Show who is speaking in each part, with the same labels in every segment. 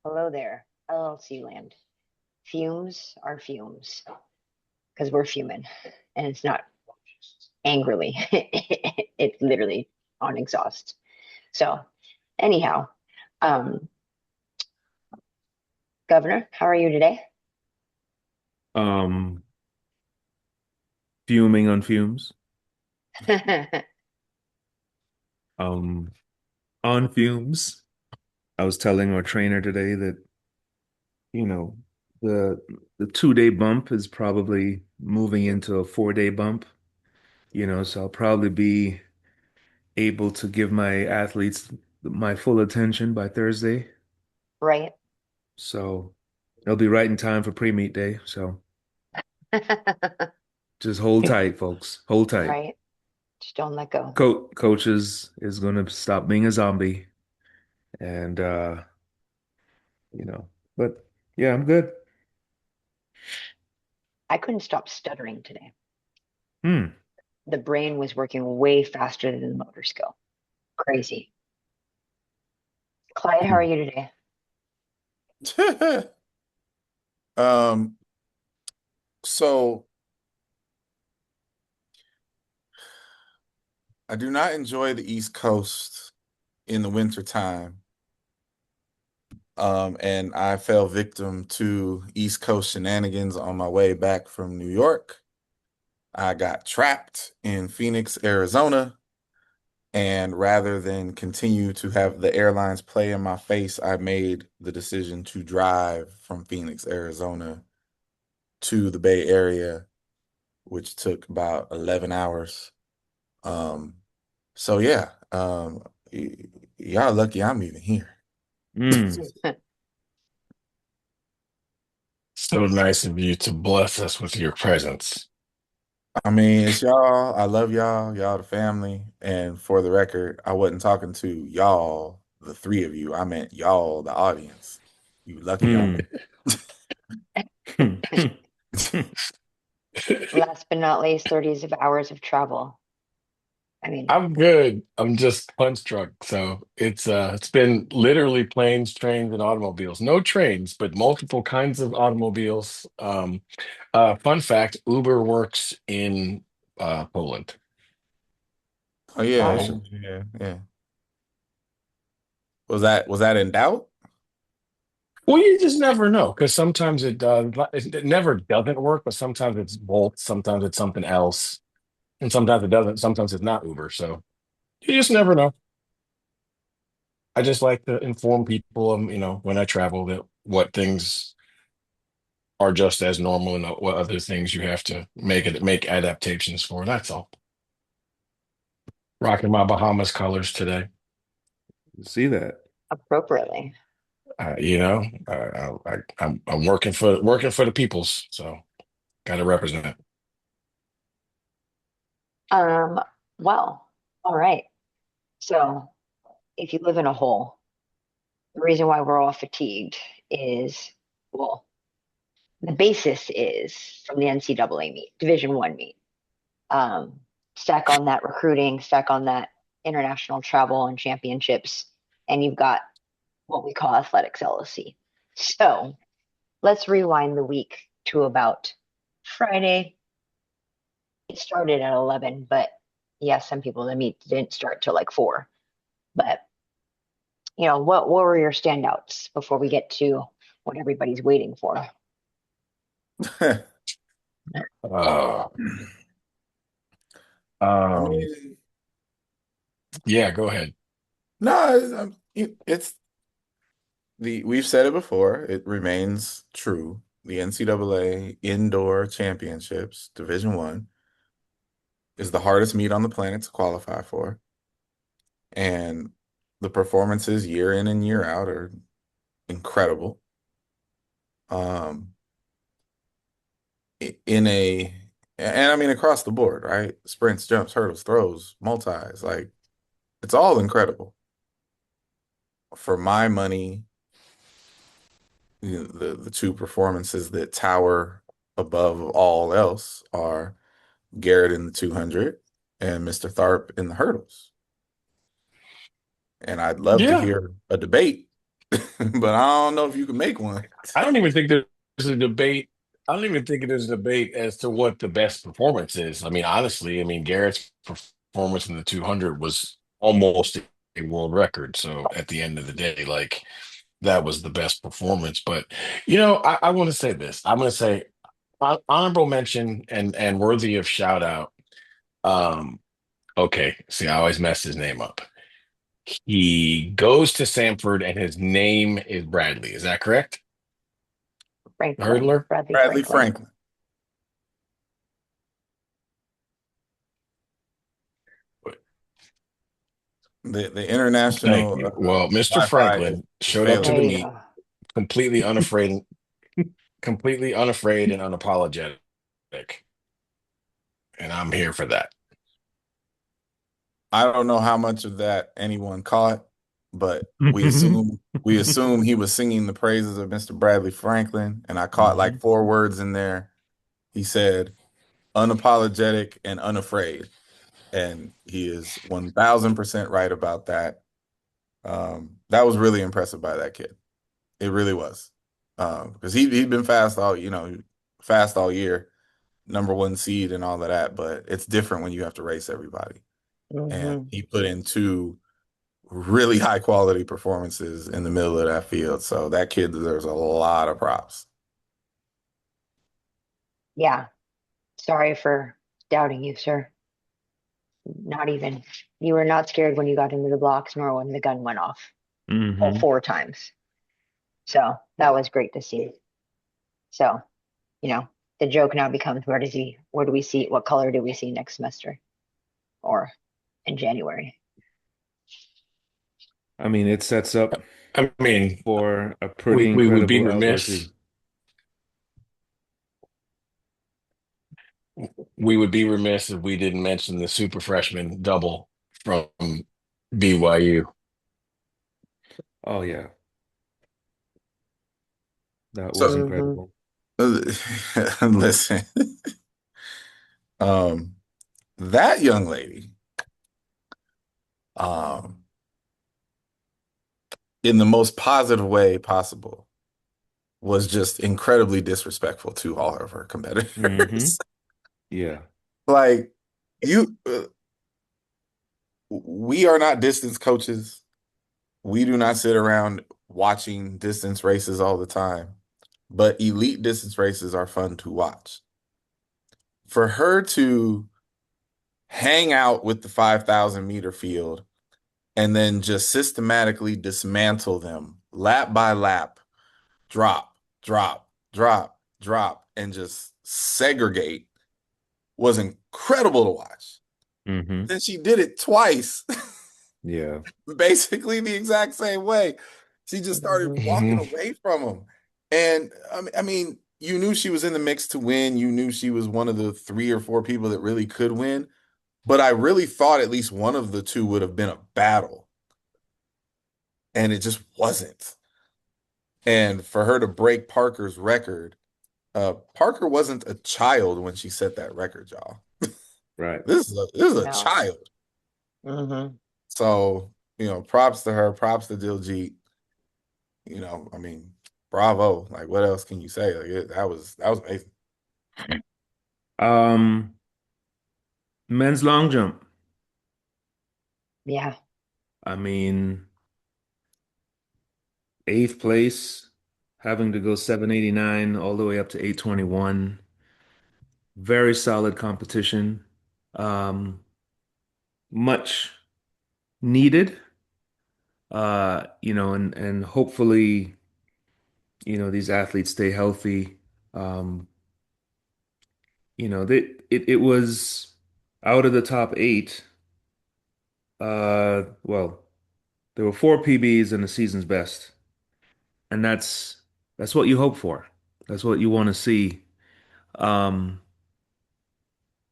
Speaker 1: Hello there, LLC land. Fumes are fumes because we're fuming, and it's not angrily. It's literally on exhaust. So, anyhow, um, Governor, how are you today?
Speaker 2: Um, Fuming on fumes. Um, on fumes. I was telling our trainer today that, you know, the the 2 day bump is probably moving into a 4 day bump, so I'll probably be able to give my athletes my full attention by Thursday.
Speaker 1: Right.
Speaker 2: So it'll be right in time for pre-meet day. So just hold tight, folks. Hold tight.
Speaker 1: Right. Just don't let go.
Speaker 2: Coaches is gonna stop being a zombie and you know. But yeah, I'm good.
Speaker 1: I couldn't stop stuttering today.
Speaker 2: Hmm.
Speaker 1: The brain was working way faster than the motor skill. Crazy. Clyde, how are you today?
Speaker 3: Um, so I do not enjoy the East Coast in the winter time. And I fell victim to East Coast shenanigans on my way back from New York. I got trapped in Phoenix, Arizona, and rather than continue to have the airlines play in my face, I made the decision to drive from Phoenix, Arizona to the Bay Area, which took about 11 hours. Um, So yeah, y'all lucky I'm even here.
Speaker 2: Hmm.
Speaker 4: So nice of you to bless us with your presence.
Speaker 3: I mean, it's y'all. I love y'all. Y'all the family. And for the record, I wasn't talking to y'all, the three of you. I meant y'all, the audience. You lucky y'all.
Speaker 2: Hmm. Hmm.
Speaker 1: Last but not least, 30s of hours of travel. I mean,
Speaker 4: I'm good. I'm just punch drunk. So it's been literally planes, trains, and automobiles. No trains, but multiple kinds of automobiles. Fun fact, Uber works in Poland.
Speaker 3: Oh yeah,
Speaker 1: got it.
Speaker 3: sure. Yeah, yeah. Was that in doubt?
Speaker 4: Well, you just never know because sometimes it does. It never doesn't work, but sometimes it's Bolt, sometimes it's something else, and sometimes it doesn't. Sometimes it's not Uber. So you just never know. I just like to inform people, when I travel that what things are just as normal and what other things you have to make adaptations for. That's all. Rocking my Bahamas colors today.
Speaker 2: See that?
Speaker 1: Appropriately.
Speaker 4: I'm working for the peoples, so got to represent.
Speaker 1: Um, well, all right. So if you live in a hole, the reason why we're all fatigued is, well, the basis is from the NCAA meet, Division 1 meet. Um, Stack on that recruiting, stack on that international travel and championships, and you've got what we call athletics LLC. So let's rewind the week to about Friday. It started at 11, but yeah, some people the meet didn't start till like 4. But what were your standouts before we get to what everybody's waiting for?
Speaker 4: Uh,
Speaker 3: I
Speaker 4: um,
Speaker 3: mean,
Speaker 4: yeah, go ahead.
Speaker 3: no, it's we've said it before. It remains true. The NCAA Indoor Championships, Division 1, is the hardest meet on the planet to qualify for. And the performances year in and year out are incredible. Um, in a, and I mean across the board, right? Sprints, jumps, hurdles, throws, multis, like it's all incredible. For my money, the two performances that tower above all else are Garrett in the 200 and Mr. Tharp in the hurdles. And I'd love to
Speaker 4: Yeah,
Speaker 3: hear a debate. but I don't know if you can make one.
Speaker 4: I don't even think there's a debate. I don't even think there's a debate as to what the best performance is. I mean, honestly, I mean, Garrett's performance in the 200 was almost a world record. So at the end of the day, like that was the best performance. But I want to say this. I'm going to say honorable mention and worthy of shout out. Um, okay, see, I always mess his name up. He goes to Sanford and his name is Bradley. Is that correct?
Speaker 1: Franklin,
Speaker 4: Hurdler?
Speaker 1: Bradley
Speaker 3: Bradley
Speaker 1: Franklin.
Speaker 3: Franklin, the
Speaker 4: Thank
Speaker 3: international
Speaker 4: you. Well, Mr.
Speaker 3: Wi-Fi
Speaker 4: Franklin
Speaker 3: is
Speaker 4: showed up to
Speaker 1: There
Speaker 4: the
Speaker 3: failing.
Speaker 1: you
Speaker 4: meet
Speaker 1: go.
Speaker 4: completely unafraid, and unapologetic. And I'm here for that.
Speaker 3: I don't know how much of that anyone caught, but we assume he was singing the praises of Mr. Bradley Franklin, and I caught like
Speaker 2: Mhm.
Speaker 3: 4 words in there. He said unapologetic and unafraid, and he is 1000% right about that. That was really impressive by that kid. It really was. Because he'd been fast all year, #1 seed and all of that, but it's different when you have to race everybody. And
Speaker 1: Hmm.
Speaker 3: he put in 2 really high quality performances in the middle of that field. So that kid deserves a lot of props.
Speaker 1: Yeah. Sorry for doubting you, sir. Not even. You were not scared when you got into the blocks, nor when the gun went off all
Speaker 2: Mhm.
Speaker 1: 4 times. So that was great to see. So, you know, the joke now becomes where do we see, what color do we see next semester or in January?
Speaker 2: I mean, it sets up
Speaker 4: I mean,
Speaker 2: for a pretty
Speaker 4: we would be
Speaker 2: incredible outdoor
Speaker 4: remiss.
Speaker 2: season.
Speaker 4: We would be remiss if we didn't mention the super freshman double from BYU.
Speaker 2: Oh yeah, that was
Speaker 3: So
Speaker 1: Hmm.
Speaker 2: incredible.
Speaker 3: listen, um, that young lady, um, in the most positive way possible, was just incredibly disrespectful to all of her
Speaker 2: Hmm.
Speaker 3: competitors.
Speaker 2: Yeah.
Speaker 3: Like you, we are not distance coaches. We do not sit around watching distance races all the time, but elite distance races are fun to watch. For her to hang out with the 5,000-meter field and then just systematically dismantle them lap by lap, drop, drop, drop, drop, and just segregate was incredible to watch.
Speaker 2: Hmm.
Speaker 3: Then she did it twice,
Speaker 2: Yeah.
Speaker 3: basically the exact same way. She just started
Speaker 1: Hmm.
Speaker 3: walking
Speaker 4: Mhm.
Speaker 3: away from him. And I mean, you knew she was in the mix to win. You knew she was one of the 3 or 4 people that really could win. But I really thought at least one of the two would have been a battle. And it just wasn't. And for her to break Parker's record, Parker wasn't a child when she set that record, y'all.
Speaker 2: Right.
Speaker 3: This is a
Speaker 1: No.
Speaker 3: child.
Speaker 1: Hmm.
Speaker 3: So, props to her, props to Diljit. I mean, bravo. Like, what else can you say? Like, that was amazing.
Speaker 2: Um, men's long jump.
Speaker 1: Yeah.
Speaker 2: I mean, eighth place, having to go 789 all the way up to 821. Very solid competition. Um, much needed. And hopefully, these athletes stay healthy. Um, it was out of the top eight. Well, there were four PBs and the season's best, and that's what you hope for. That's what you want to see. Um,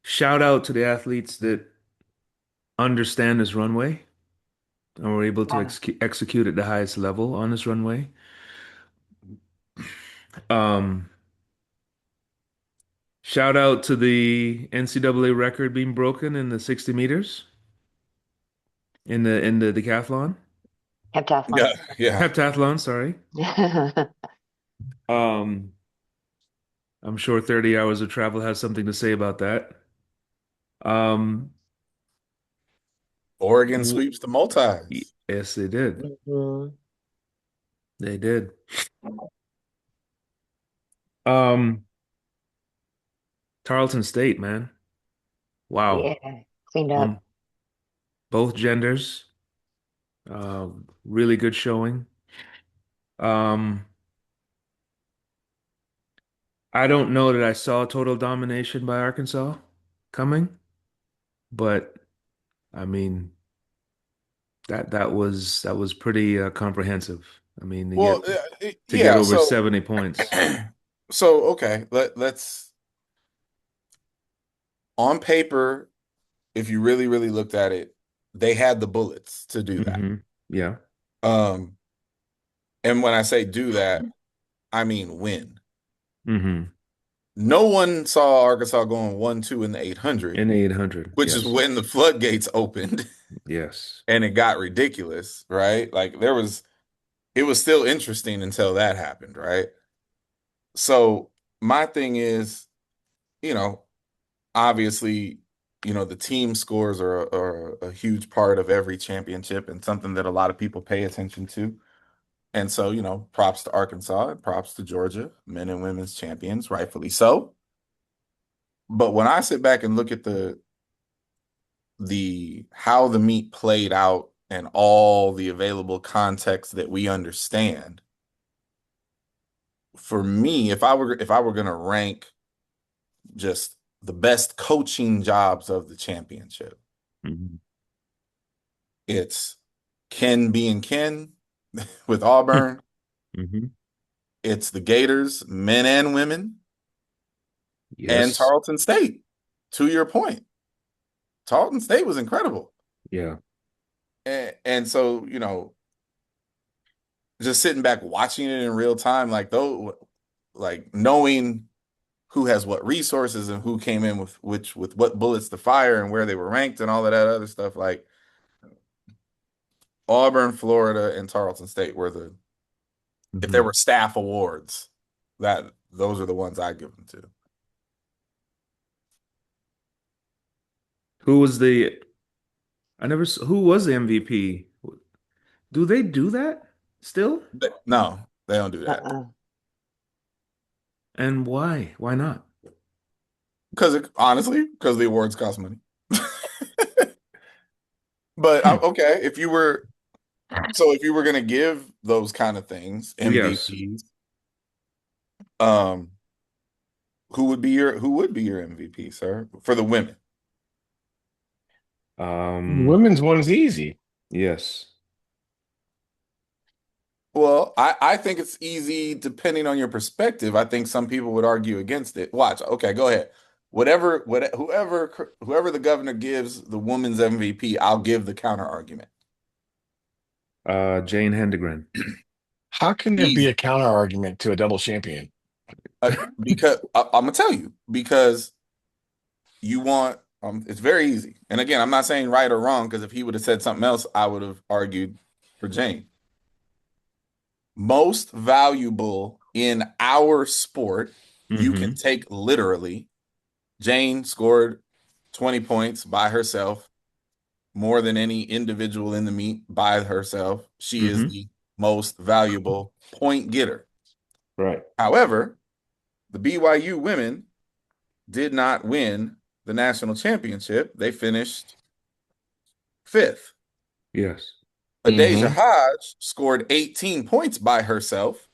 Speaker 2: Shout out to the athletes that understand this runway and were able to
Speaker 1: Yeah.
Speaker 2: execute at the highest level on this runway. Um, Shout out to the NCAA record being broken in the 60 meters in the decathlon.
Speaker 1: Heptathlon.
Speaker 3: Yeah, yeah.
Speaker 2: Heptathlon, sorry. Um, I'm sure 30 hours of travel has something to say about that. Um,
Speaker 3: Oregon
Speaker 2: w-
Speaker 3: sweeps the multis.
Speaker 2: yes, they did.
Speaker 1: Mhm.
Speaker 2: They did. Um, Tarleton State, man. Wow.
Speaker 1: Yeah, cleaned
Speaker 2: On
Speaker 1: up.
Speaker 2: both genders. Really good showing. Um, I don't know that I saw total domination by Arkansas coming, but I mean that was pretty comprehensive. I mean,
Speaker 3: Well,
Speaker 2: to get
Speaker 3: yeah.
Speaker 2: over
Speaker 3: So,
Speaker 2: 70 points.
Speaker 3: so okay. Let's on paper, if you really, really looked at it, they had the bullets to do that.
Speaker 2: Yeah.
Speaker 3: Um, and when I say do that, I mean win.
Speaker 2: hmm
Speaker 3: No one saw Arkansas going 1-2 in the 800,
Speaker 2: In the 800.
Speaker 3: which is
Speaker 2: Yes.
Speaker 3: when the floodgates opened
Speaker 2: Yes.
Speaker 3: and it got ridiculous, right? Like it was still interesting until that happened, right? So my thing is, you know, obviously, the team scores are a huge part of every championship and something that a lot of people pay attention to. And so, props to Arkansas and props to Georgia, men and women's champions, rightfully so. But when I sit back and look at the how the meet played out and all the available context that we understand, for me, if I were going to rank just the best coaching jobs of the championship,
Speaker 2: hmm
Speaker 3: it's Ken being Ken with Auburn.
Speaker 2: hmm
Speaker 3: It's the Gators, men and women, and
Speaker 2: Yes.
Speaker 3: Tarleton State. To your point, Tarleton State was incredible.
Speaker 2: Yeah.
Speaker 3: And so, just sitting back watching it in real time, like though, like knowing who has what resources and who came in with what bullets to fire and where they were ranked and all of that other stuff, like Auburn, Florida, and Tarleton State were if there
Speaker 2: hmm
Speaker 3: were staff awards, that those are the ones I give them to.
Speaker 2: Who was the who was the MVP? Do they do that still?
Speaker 3: No, they don't do that.
Speaker 1: Uh-uh.
Speaker 2: And why? Why not?
Speaker 3: Because the awards cost money. But okay, if you were going to give those kind of things
Speaker 2: Yes.
Speaker 3: MVPs, um, who would be your MVP, sir, for the women?
Speaker 2: Um,
Speaker 4: Women's one is easy.
Speaker 2: yes.
Speaker 3: Well, I think it's easy depending on your perspective. I think some people would argue against it. Watch, okay, go ahead. Whoever the governor gives the women's MVP, I'll give the counter argument.
Speaker 2: Jane Hendegren.
Speaker 4: How can there be
Speaker 3: Easy.
Speaker 4: a counter argument to a double champion?
Speaker 3: Because I'm gonna tell you, because you want it's very easy. And again, I'm not saying right or wrong, because if he would have said something else, I would have argued for Jane. Most valuable in our sport, you can
Speaker 2: hmm
Speaker 3: take literally. Jane scored 20 points by herself, more than any individual in the meet by herself. She is
Speaker 2: hmm
Speaker 3: the most valuable point getter.
Speaker 2: Right.
Speaker 3: However, the BYU women did not win the national championship. They finished fifth.
Speaker 2: Yes.
Speaker 3: Adeja
Speaker 4: Hmm.
Speaker 3: Hodge scored 18 points by herself.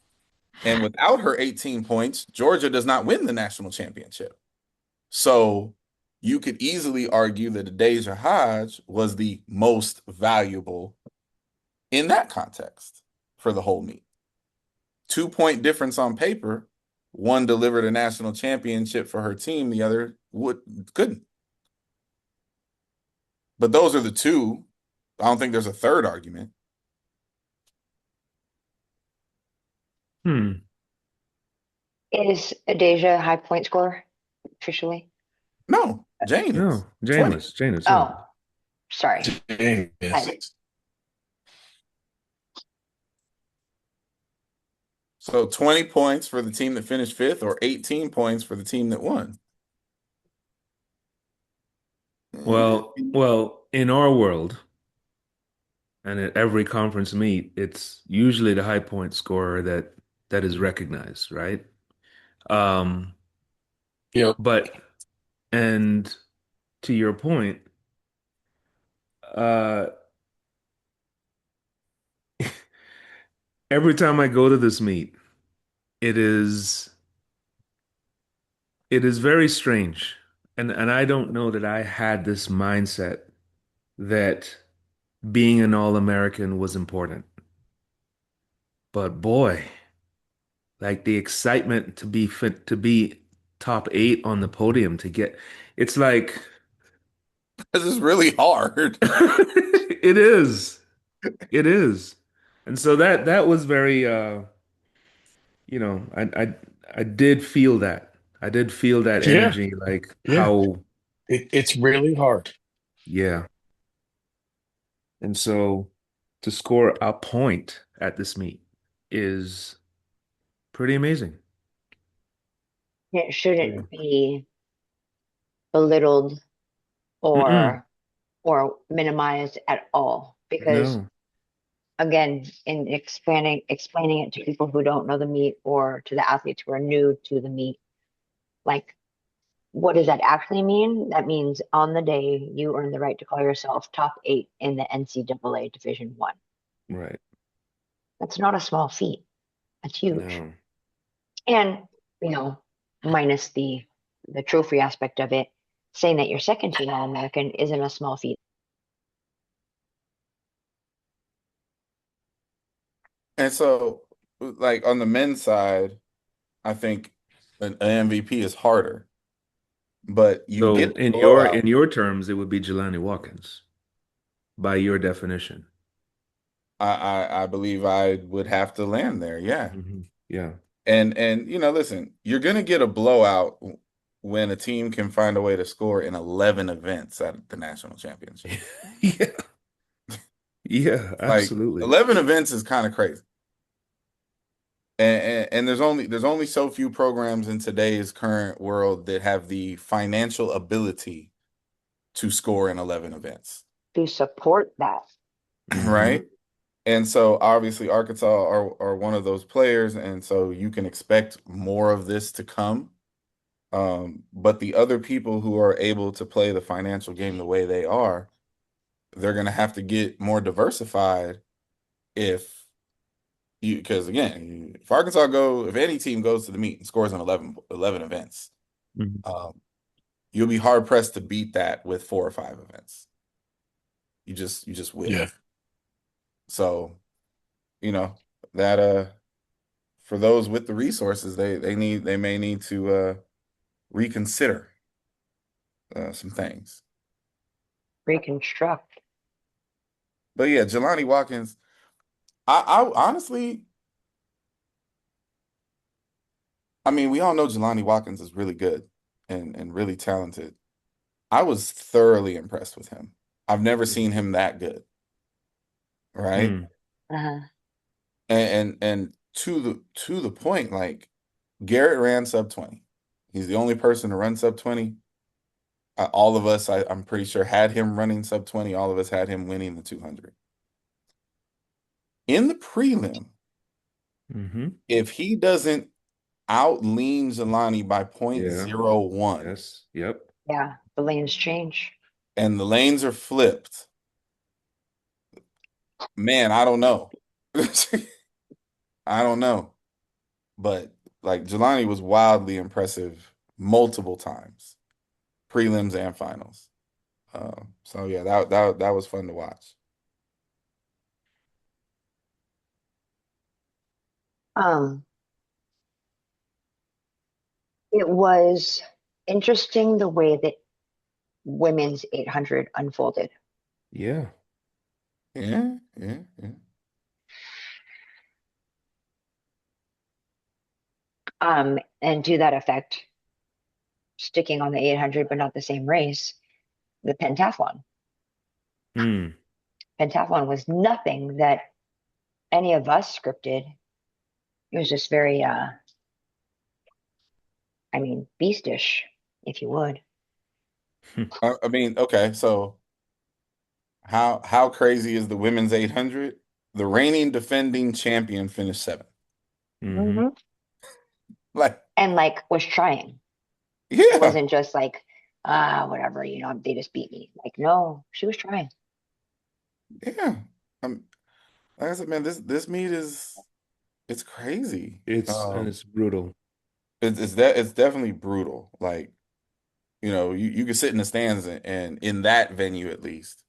Speaker 3: And without her 18 points, Georgia does not win the national championship. So you could easily argue that Adeja Hodge was the most valuable in that context for the whole meet. 2-point difference on paper. One delivered a national championship for her team, the other couldn't. But those are the two. I don't think there's a third argument.
Speaker 2: Hmm.
Speaker 1: Is Adeja a high point scorer officially?
Speaker 3: No, Jane is
Speaker 2: No,
Speaker 3: 20.
Speaker 2: Janus, yeah.
Speaker 1: Oh, sorry. I,
Speaker 4: Genius.
Speaker 3: So 20 points for the team that finished fifth, or 18 points for the team that won.
Speaker 2: Well, in our world and at every conference meet, it's usually the high point scorer that is recognized, right? Um,
Speaker 4: Yep.
Speaker 2: but and to your point, uh, every time I go to this meet, it is it is very strange. And I don't know that I had this mindset that being an All-American was important. But boy, like the excitement to be fit to be top eight on the podium to get it's like
Speaker 3: This is really hard.
Speaker 2: it is. It is. And so that was very you know, I did feel that. I did feel that
Speaker 4: Yeah.
Speaker 2: energy, like
Speaker 4: Yeah.
Speaker 2: how,
Speaker 4: It's really hard.
Speaker 2: yeah. And so to score a point at this meet is pretty amazing.
Speaker 1: It
Speaker 2: Yeah.
Speaker 1: shouldn't be belittled
Speaker 2: Mm-mm.
Speaker 1: or minimized at all because
Speaker 2: No.
Speaker 1: again, in explaining it to people who don't know the meet or to the athletes who are new to the meet, like what does that actually mean? That means on the day you earn the right to call yourself top eight in the NCAA Division One.
Speaker 2: Right.
Speaker 1: That's not a small feat. That's huge.
Speaker 2: No.
Speaker 1: And, you know, minus the trophy aspect of it, saying that you're second team All-American isn't a small feat.
Speaker 3: And so, like on the men's side, I think an MVP is harder, but you
Speaker 2: So
Speaker 3: get the blowout.
Speaker 2: in your terms, it would be Jelani Watkins by your definition.
Speaker 3: I believe I would have to land there. Yeah.
Speaker 2: Yeah.
Speaker 3: And listen, you're gonna get a blowout when a team can find a way to score in 11 events at the national championship.
Speaker 2: Yeah. Yeah,
Speaker 3: Like
Speaker 2: absolutely.
Speaker 3: 11 events is kind of crazy. And there's only so few programs in today's current world that have the financial ability to score in 11 events,
Speaker 1: To support that.
Speaker 2: Hmm.
Speaker 3: right? And so obviously Arkansas are one of those players, and so you can expect more of this to come. But the other people who are able to play the financial game the way they are, they're going to have to get more diversified if because again, if any team goes to the meet and scores in 11 events,
Speaker 2: Hmm.
Speaker 3: um, you'll be hard pressed to beat that with 4 or 5 events. You just will.
Speaker 4: Yeah.
Speaker 3: So, you know, that for those with the resources, they may need to reconsider some things.
Speaker 1: Reconstruct.
Speaker 3: But yeah, Jelani Watkins, I honestly, I mean, we all know Jelani Watkins is really good and really talented. I was thoroughly impressed with him. I've never seen him that good, right?
Speaker 2: Mm.
Speaker 1: Uh-huh.
Speaker 3: And to the point, like Garrett ran sub 20. He's the only person to run sub 20. All of us, I'm pretty sure, had him running sub 20. All of us had him winning the 200. In the prelim,
Speaker 2: Hmm.
Speaker 3: if he doesn't out lean Jelani by
Speaker 2: Yeah.
Speaker 3: 0.01
Speaker 2: Yes. Yep.
Speaker 1: Yeah, the lanes change.
Speaker 3: and the lanes are flipped, man, I don't know. I don't know. But like Jelani was wildly impressive multiple times, prelims and finals. So yeah, that was fun to watch.
Speaker 1: Um, it was interesting the way that women's 800 unfolded.
Speaker 2: Yeah.
Speaker 3: Yeah, yeah, yeah.
Speaker 1: And to that effect, sticking on the 800, but not the same race, the pentathlon.
Speaker 2: Mm.
Speaker 1: Pentathlon was nothing that any of us scripted It was just very, I mean, beastish, if you would.
Speaker 3: I mean, okay, so how crazy is the women's 800? The reigning defending champion finished seventh.
Speaker 2: Mm-hmm.
Speaker 1: Hmm.
Speaker 3: Like,
Speaker 1: And like was trying. It
Speaker 3: yeah,
Speaker 1: wasn't just like, whatever, they just beat me. Like, no, she was trying.
Speaker 3: yeah. Like I said, man, this meet is it's crazy.
Speaker 2: It's brutal.
Speaker 3: It's definitely brutal. Like, you can sit in the stands and in that venue at least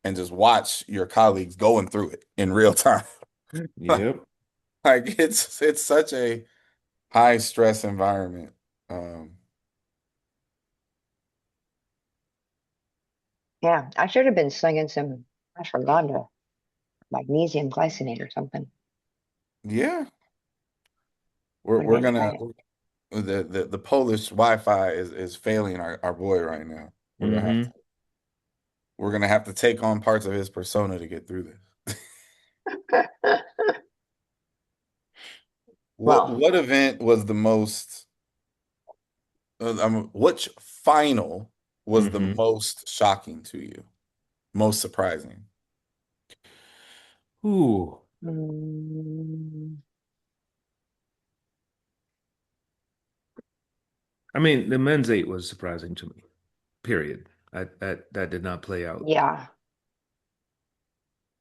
Speaker 3: and just watch your colleagues going through it in real time.
Speaker 2: Yep.
Speaker 3: Like it's such a high stress environment. Um,
Speaker 1: Yeah, I should have been slinging some ashwagandha, magnesium glycinate or something.
Speaker 3: yeah, we're
Speaker 1: Would have
Speaker 3: we're
Speaker 1: made it
Speaker 3: gonna
Speaker 1: right.
Speaker 3: the Polish Wi-Fi is failing our boy right now.
Speaker 2: Mm-hmm.
Speaker 3: We're gonna have to take on parts of his persona to get through this. What
Speaker 1: Well,
Speaker 3: what event was the most which final was the
Speaker 2: Mm-hmm.
Speaker 3: most shocking to you? Most surprising?
Speaker 2: Ooh.
Speaker 1: mm,
Speaker 2: I mean, the men's eight was surprising to me. Period. That did not play out.
Speaker 1: yeah.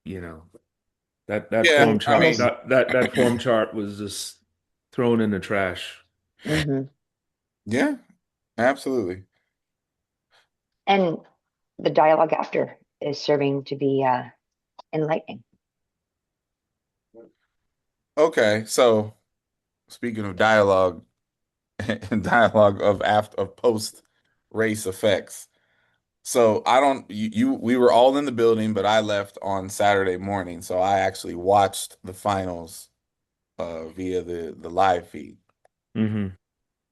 Speaker 2: You know, that
Speaker 3: Yeah,
Speaker 2: form
Speaker 1: And
Speaker 3: I
Speaker 1: and
Speaker 2: chart
Speaker 1: this,
Speaker 3: mean,
Speaker 2: that form chart was just thrown in the trash.
Speaker 1: hmm
Speaker 3: yeah, absolutely.
Speaker 1: and the dialogue after is serving to be enlightening.
Speaker 3: Okay, so speaking of dialogue and dialogue of post race effects. So I don't we were all in the building, but I left on Saturday morning, so I actually watched the finals via the live feed.
Speaker 2: Mm-hmm.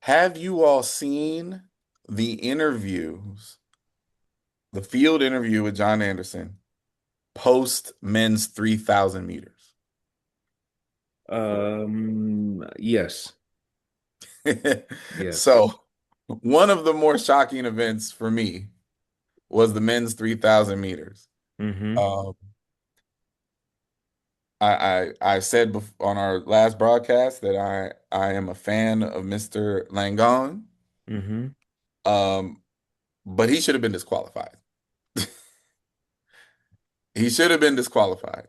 Speaker 3: Have you all seen the interviews, the field interview with John Anderson post men's 3,000 meters?
Speaker 2: Yes. Yes.
Speaker 3: So one of the more shocking events for me was the men's 3,000 meters.
Speaker 2: Mm-hmm.
Speaker 3: Um, I said on our last broadcast that I am a fan of Mr. Langon,
Speaker 2: Mm-hmm.
Speaker 3: um, but he should have been disqualified. He should have been disqualified.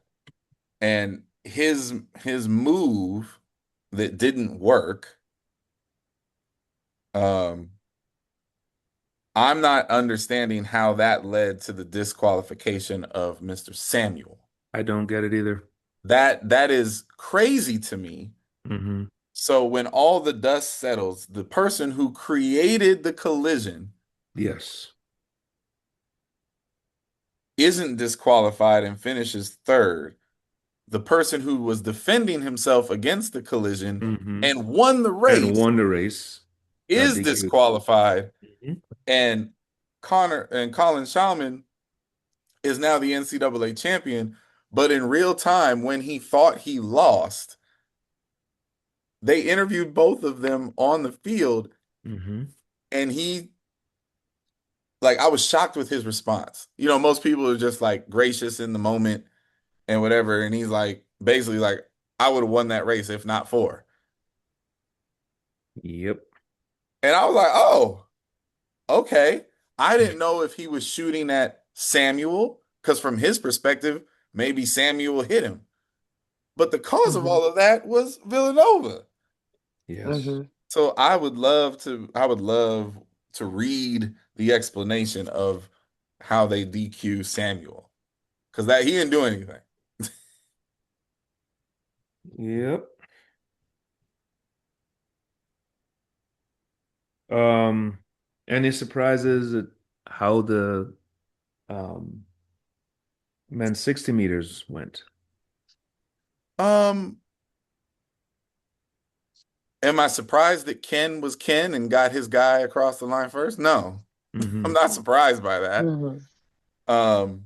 Speaker 3: And his move that didn't work, um, I'm not understanding how that led to the disqualification of Mr. Samuel.
Speaker 2: I don't get it either.
Speaker 3: That is crazy to me.
Speaker 2: Mm-hmm.
Speaker 3: So when all the dust settles, the person who created the collision
Speaker 2: Yes.
Speaker 3: isn't disqualified and finishes third. The person who was defending himself against the collision
Speaker 2: Mm-hmm.
Speaker 3: and won the
Speaker 2: And
Speaker 3: race
Speaker 2: won the race. Got
Speaker 3: is
Speaker 2: DQ'd.
Speaker 3: disqualified.
Speaker 2: Mhm.
Speaker 3: And Colin Shawman is now the NCAA champion. But in real time, when he thought he lost, they interviewed both of them on the field,
Speaker 2: Mm-hmm.
Speaker 3: and I was shocked with his response. Most people are just like gracious in the moment and whatever. And he's like, basically, like, I would have won that race if not for.
Speaker 2: Yep.
Speaker 3: And I was like, oh, okay. I didn't know if he was shooting at Samuel, because from his perspective, maybe Samuel hit him. But the cause of
Speaker 1: Hmm.
Speaker 3: all of that was Villanova.
Speaker 2: Yes.
Speaker 1: Hmm.
Speaker 3: So I would love to read the explanation of how they DQ Samuel. Because that he didn't do anything.
Speaker 2: Yep. Um, any surprises at how the um men's 60 meters went?
Speaker 3: Um, am I surprised that Ken was Ken and got his guy across the line first? No. I'm
Speaker 2: Mm-hmm.
Speaker 3: not surprised by that.
Speaker 1: Hmm.
Speaker 3: Um,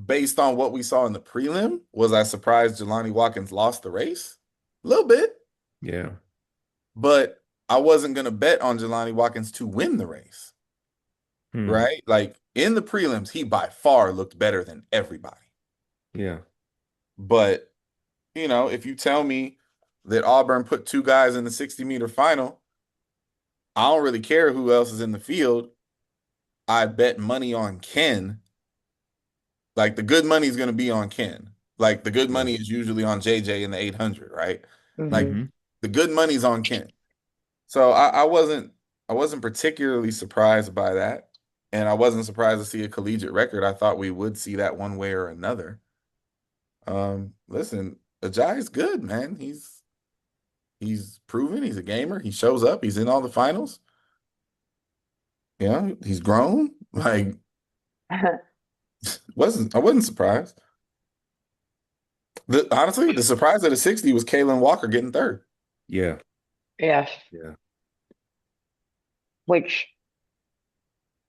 Speaker 3: based on what we saw in the prelim, was I surprised Jelani Watkins lost the race? a little bit,
Speaker 2: Yeah.
Speaker 3: but I wasn't gonna bet on Jelani Watkins to win the race,
Speaker 2: Hmm.
Speaker 3: right? Like in the prelims, he by far looked better than everybody.
Speaker 2: Yeah.
Speaker 3: But if you tell me that Auburn put two guys in the 60-meter final, I don't really care who else is in the field. I bet money on Ken. Like the good money is going to be on Ken. Like the good money
Speaker 2: Yes.
Speaker 3: is usually on JJ in the 800, right? Like
Speaker 1: Hmm.
Speaker 2: Mm-hmm.
Speaker 3: the good money's on Ken. So I wasn't particularly surprised by that. And I wasn't surprised to see a collegiate record. I thought we would see that one way or another. Listen, Ajayi's good, man. He's proven he's a gamer. He shows up. He's in all the finals. He's grown. Like I wasn't surprised. Honestly, the surprise at a 60 was Kalen Walker getting third.
Speaker 2: Yeah.
Speaker 1: Yes,
Speaker 2: Yeah.
Speaker 1: which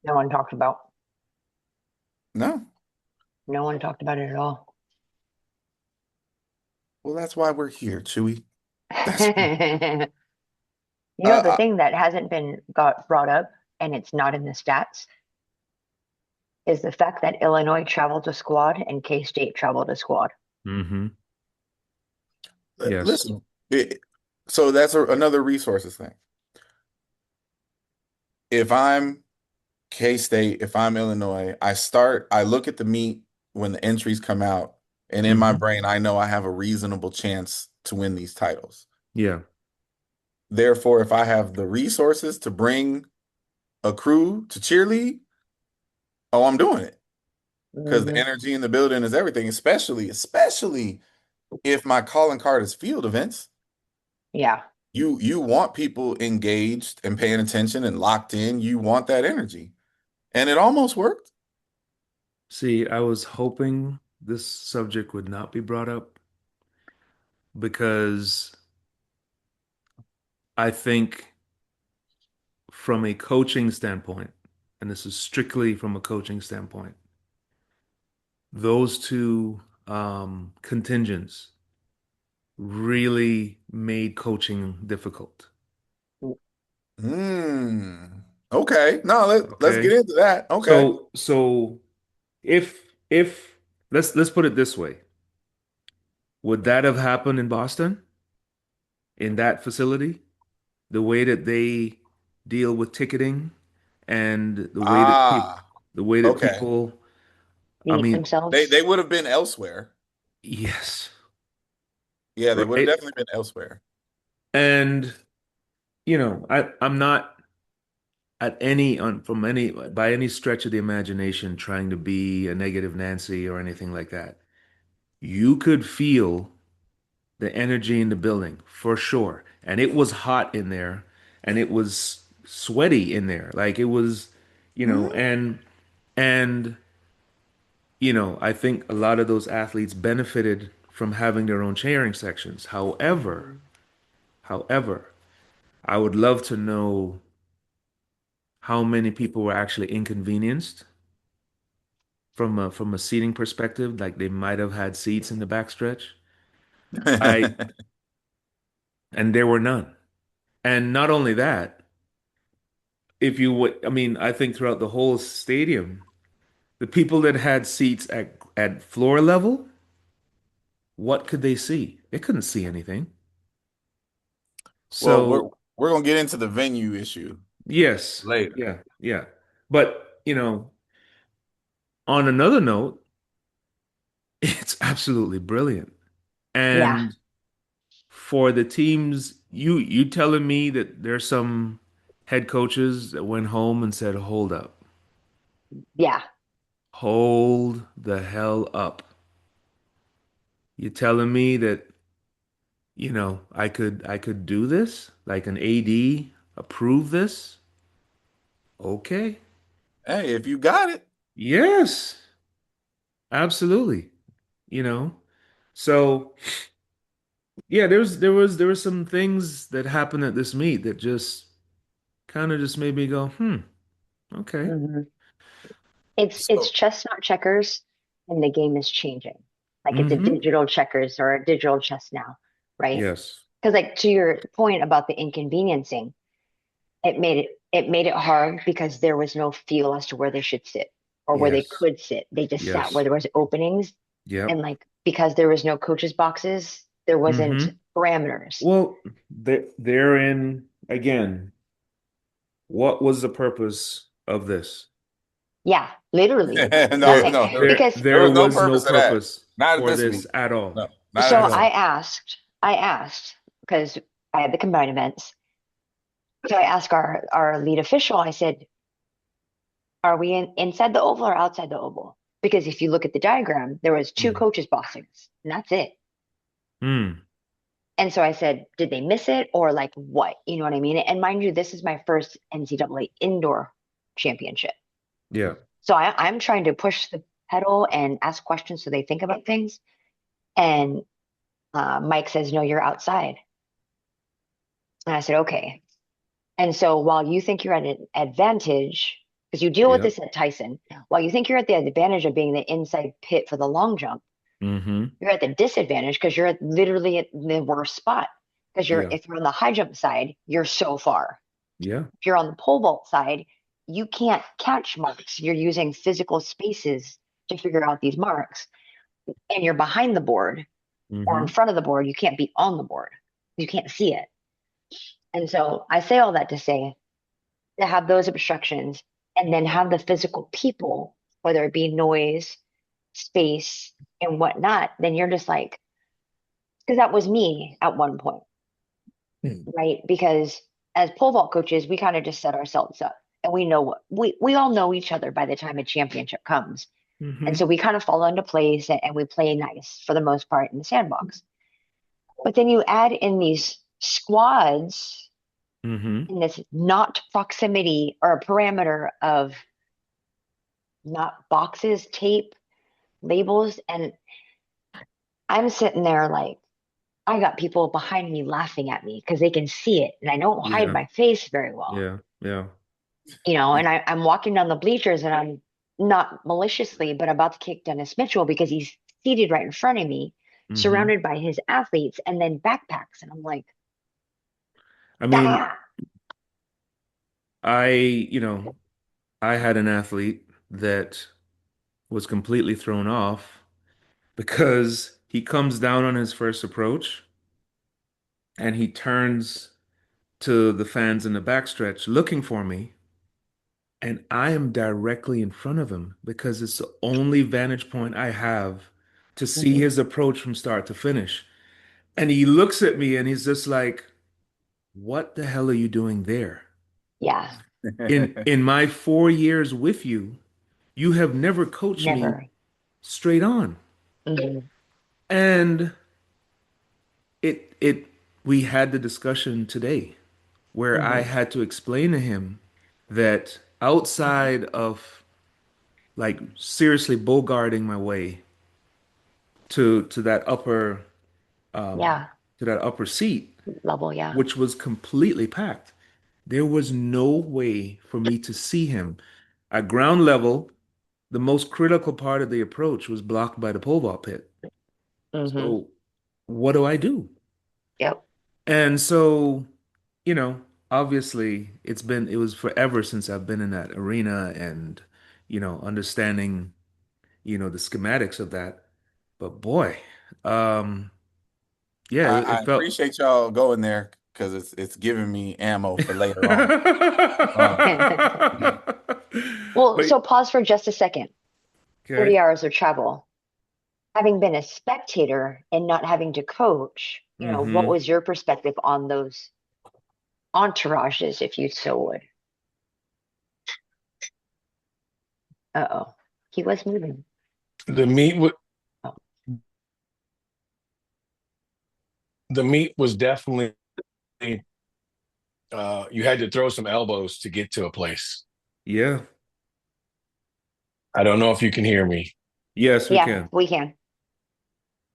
Speaker 1: no one talked about.
Speaker 3: No.
Speaker 1: No one talked about it at all.
Speaker 3: Well, that's why we're here, Chewy. That's
Speaker 1: The
Speaker 3: uh,
Speaker 1: thing that hasn't been got brought up, and it's not in the stats, is the fact that Illinois traveled a squad and K-State traveled a squad.
Speaker 2: Mm-hmm. Yes.
Speaker 3: listen. So that's another resources thing. If I'm K-State, if I'm Illinois, I look at the meet when the entries come out, and in my
Speaker 2: Mm-hmm.
Speaker 3: brain, I know I have a reasonable chance to win these titles.
Speaker 2: Yeah.
Speaker 3: Therefore, if I have the resources to bring a crew to cheerlead, oh, I'm doing it because the
Speaker 1: Hmm.
Speaker 3: energy in the building is everything, especially if my calling card is field events.
Speaker 1: Yeah.
Speaker 3: You want people engaged and paying attention and locked in. You want that energy. And it almost worked.
Speaker 2: See, I was hoping this subject would not be brought up because I think from a coaching standpoint, and this is strictly from a coaching standpoint, those two contingents really made coaching difficult.
Speaker 3: Hmm. Okay. No, let's get
Speaker 2: Okay.
Speaker 3: into that. Okay.
Speaker 2: So if let's put it this way, would that have happened in Boston in that facility? The way that they deal with ticketing and
Speaker 3: Ah,
Speaker 2: the way that
Speaker 3: okay.
Speaker 2: people, I
Speaker 1: Beat
Speaker 2: mean,
Speaker 3: They
Speaker 1: themselves.
Speaker 3: would have been elsewhere.
Speaker 2: yes,
Speaker 3: Yeah, they would have
Speaker 2: right?
Speaker 3: definitely been elsewhere.
Speaker 2: And I'm not at any on from any by any stretch of the imagination trying to be a negative Nancy or anything like that. You could feel the energy in the building for sure. And it was hot in there and it was sweaty in there. Like it was,
Speaker 3: Mhm.
Speaker 2: and I think a lot of those athletes benefited from having their own cheering sections. However, I would love to know how many people were actually inconvenienced from a seating perspective, like they might have had seats in the backstretch. I and there were none. And not only that, if you would, I mean, I think throughout the whole stadium, the people that had seats at floor level, what could they see? They couldn't see anything.
Speaker 3: Well, we're
Speaker 2: So,
Speaker 3: we're gonna get into the venue issue
Speaker 2: yes,
Speaker 3: later.
Speaker 2: yeah, yeah. But, on another note, it's absolutely brilliant.
Speaker 1: Yeah.
Speaker 2: And for the teams, you telling me that there's some head coaches that went home and said, "Hold up.
Speaker 1: Yeah.
Speaker 2: Hold the hell up. You telling me that I could do this? Like an AD approve this? Okay.
Speaker 3: Hey, if you got it.
Speaker 2: Yes, absolutely. You know. So yeah, there was some things that happened at this meet that just kind of just made me go, okay.
Speaker 1: Hmm. It's
Speaker 3: So,
Speaker 1: chess, not checkers, and the game is changing. Like it's a
Speaker 2: Mm-hmm.
Speaker 1: digital checkers or a digital chess now, right?
Speaker 2: Yes.
Speaker 1: Because like to your point about the inconveniencing, it made it hard because there was no feel as to where they should sit or where they
Speaker 2: Yes.
Speaker 1: could sit. They just sat where
Speaker 2: Yes.
Speaker 1: there was openings, and
Speaker 2: Yep.
Speaker 1: like because there was no coaches boxes, there wasn't
Speaker 2: Mm-hmm.
Speaker 1: parameters.
Speaker 2: Well, therein again, what was the purpose of this?
Speaker 1: Yeah, literally
Speaker 3: No,
Speaker 1: nothing.
Speaker 3: no,
Speaker 1: Because
Speaker 3: there
Speaker 2: There
Speaker 3: was no
Speaker 2: was no
Speaker 3: purpose of that.
Speaker 2: purpose
Speaker 3: Not at
Speaker 2: for
Speaker 3: this
Speaker 2: this
Speaker 3: meeting.
Speaker 2: at all.
Speaker 3: No, not
Speaker 1: so
Speaker 3: at
Speaker 2: At
Speaker 3: this
Speaker 1: I
Speaker 3: meeting.
Speaker 2: all.
Speaker 1: asked, I asked because I had the combined events. So I asked our lead official, I said, are we inside the oval or outside the oval? Because if you look at the diagram, there was two
Speaker 2: Mm.
Speaker 1: coaches boxings, and that's it.
Speaker 2: Mm.
Speaker 1: And so I said, did they miss it or like what? You know what I mean? And mind you, this is my first NCAA indoor championship.
Speaker 2: Yeah.
Speaker 1: So I'm trying to push the pedal and ask questions so they think about things. And Mike says, no, you're outside. And I said, okay. And so while you think you're at an advantage, because you deal with
Speaker 2: Yep.
Speaker 1: this at Tyson, while you think you're at the advantage of being the inside pit for the long jump,
Speaker 2: Mm-hmm.
Speaker 1: you're at the disadvantage because you're literally at the worst spot. Because
Speaker 2: Yeah.
Speaker 1: if you're on the high jump side, you're so far.
Speaker 2: Yeah.
Speaker 1: If you're on the pole vault side, you can't catch marks. You're using physical spaces to figure out these marks. And you're behind the board or in
Speaker 2: Mm-hmm.
Speaker 1: front of the board. You can't be on the board. You can't see it. And so I say all that to say to have those obstructions and then have the physical people, whether it be noise, space, and whatnot, then you're just like, because that was me at one point, right? Because as pole vault coaches, we kind of just set ourselves up and we know what we all know each other by the time a championship comes. And
Speaker 2: Mm-hmm.
Speaker 1: so we kind of fall into place and we play nice for the most part in the sandbox. But then you add in these squads
Speaker 2: Mm-hmm.
Speaker 1: in this not proximity or a parameter of not boxes, tape, labels. And I'm sitting there like, I got people behind me laughing at me because they can see it. And I don't hide
Speaker 2: Yeah.
Speaker 1: my face very well,
Speaker 2: Yeah. Yeah.
Speaker 1: and I'm walking down the bleachers and I'm not maliciously, but about to kick Dennis Mitchell because he's seated right in front of me,
Speaker 2: Mm-hmm.
Speaker 1: surrounded by his athletes and then backpacks. And I'm like,
Speaker 2: I mean,
Speaker 1: ah,
Speaker 2: I, I had an athlete that was completely thrown off because he comes down on his first approach and he turns to the fans in the backstretch looking for me. And I am directly in front of him because it's the only vantage point I have to see
Speaker 1: mhm,
Speaker 2: his approach from start to finish. And he looks at me and he's just like, "What the hell are you doing there?
Speaker 1: yeah,
Speaker 2: In my 4 years with you, you have never coached me
Speaker 1: never.
Speaker 2: straight on."
Speaker 1: Mhm,
Speaker 2: And it we had the discussion today where I
Speaker 1: mhm,
Speaker 2: had to explain to him that outside of like seriously bogarting my way to that upper um
Speaker 1: yeah,
Speaker 2: to that upper seat,
Speaker 1: level, yeah.
Speaker 2: which was completely packed. There was no way for me to see him. At ground level, the most critical part of the approach was blocked by the pole vault pit.
Speaker 1: Hmm.
Speaker 2: So what do I do?
Speaker 1: Yep.
Speaker 2: And so, you know, obviously it was forever since I've been in that arena and, understanding, the schematics of that. But boy, um, yeah,
Speaker 3: I
Speaker 2: it felt.
Speaker 3: appreciate y'all going there because it's giving me ammo for later on. Um,
Speaker 1: Well,
Speaker 2: But
Speaker 1: so pause for just a second. 30
Speaker 2: okay.
Speaker 1: hours of travel. Having been a spectator and not having to coach, what
Speaker 2: Mm-hmm.
Speaker 1: was your perspective on those entourages, if you so would? Uh-oh. He was moving.
Speaker 4: The meat was
Speaker 1: Oh,
Speaker 4: the meat was definitely you had to throw some elbows to get to a place.
Speaker 2: Yeah.
Speaker 4: I don't know if you can hear me.
Speaker 2: Yes, we
Speaker 1: yeah,
Speaker 2: can.
Speaker 1: we can.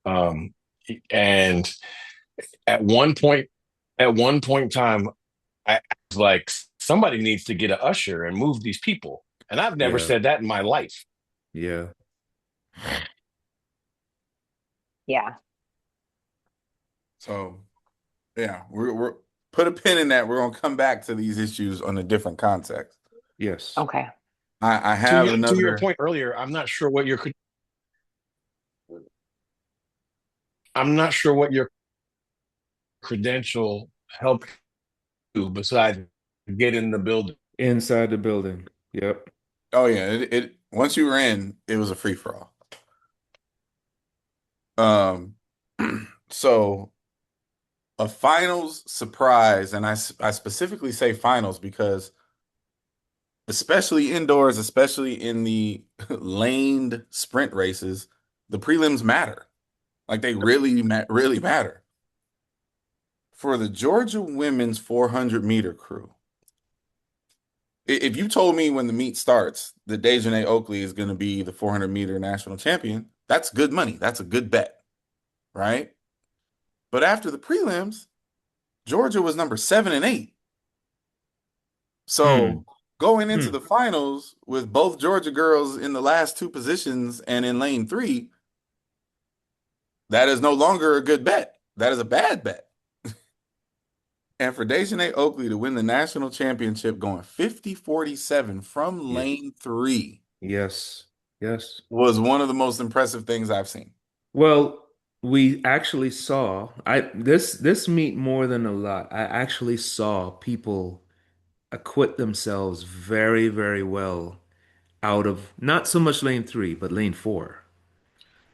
Speaker 4: Um, and at one point, at one point in time, I was like, somebody needs to get an usher and move these people. And I've never
Speaker 2: Yeah.
Speaker 4: said that in my life.
Speaker 2: Yeah.
Speaker 1: Yeah.
Speaker 3: so Yeah, we're put a pin in that. We're gonna come back to these issues on a different context.
Speaker 2: Yes.
Speaker 1: Okay.
Speaker 3: I
Speaker 4: To
Speaker 3: have
Speaker 4: your
Speaker 3: another.
Speaker 4: point earlier, I'm not sure what your credential helped you besides get in the building.
Speaker 2: Inside the building. Yep.
Speaker 3: Oh yeah, it once you were in, it was a free for all. Um, so a finals surprise, and I specifically say finals because especially indoors, especially in the laned sprint races, the prelims matter. Like they really matter. For the Georgia women's 400-meter crew, if you told me when the meet starts that Dejanay Oakley is going to be the 400-meter national champion, that's good money. That's a good bet, right? But after the prelims, Georgia was number 7 and 8.
Speaker 2: Hmm.
Speaker 3: So going into
Speaker 2: Hmm.
Speaker 3: the finals with both Georgia girls in the last two positions and in lane 3, that is no longer a good bet. That is a bad bet. And for Dejanay Oakley to win the national championship going 50-47 from
Speaker 2: Yeah.
Speaker 3: lane 3
Speaker 2: Yes. Yes.
Speaker 3: was one of the most impressive things I've seen.
Speaker 2: Well, we actually saw this meet more than a lot. I actually saw people acquit themselves very, very well out of not so much lane three, but lane four.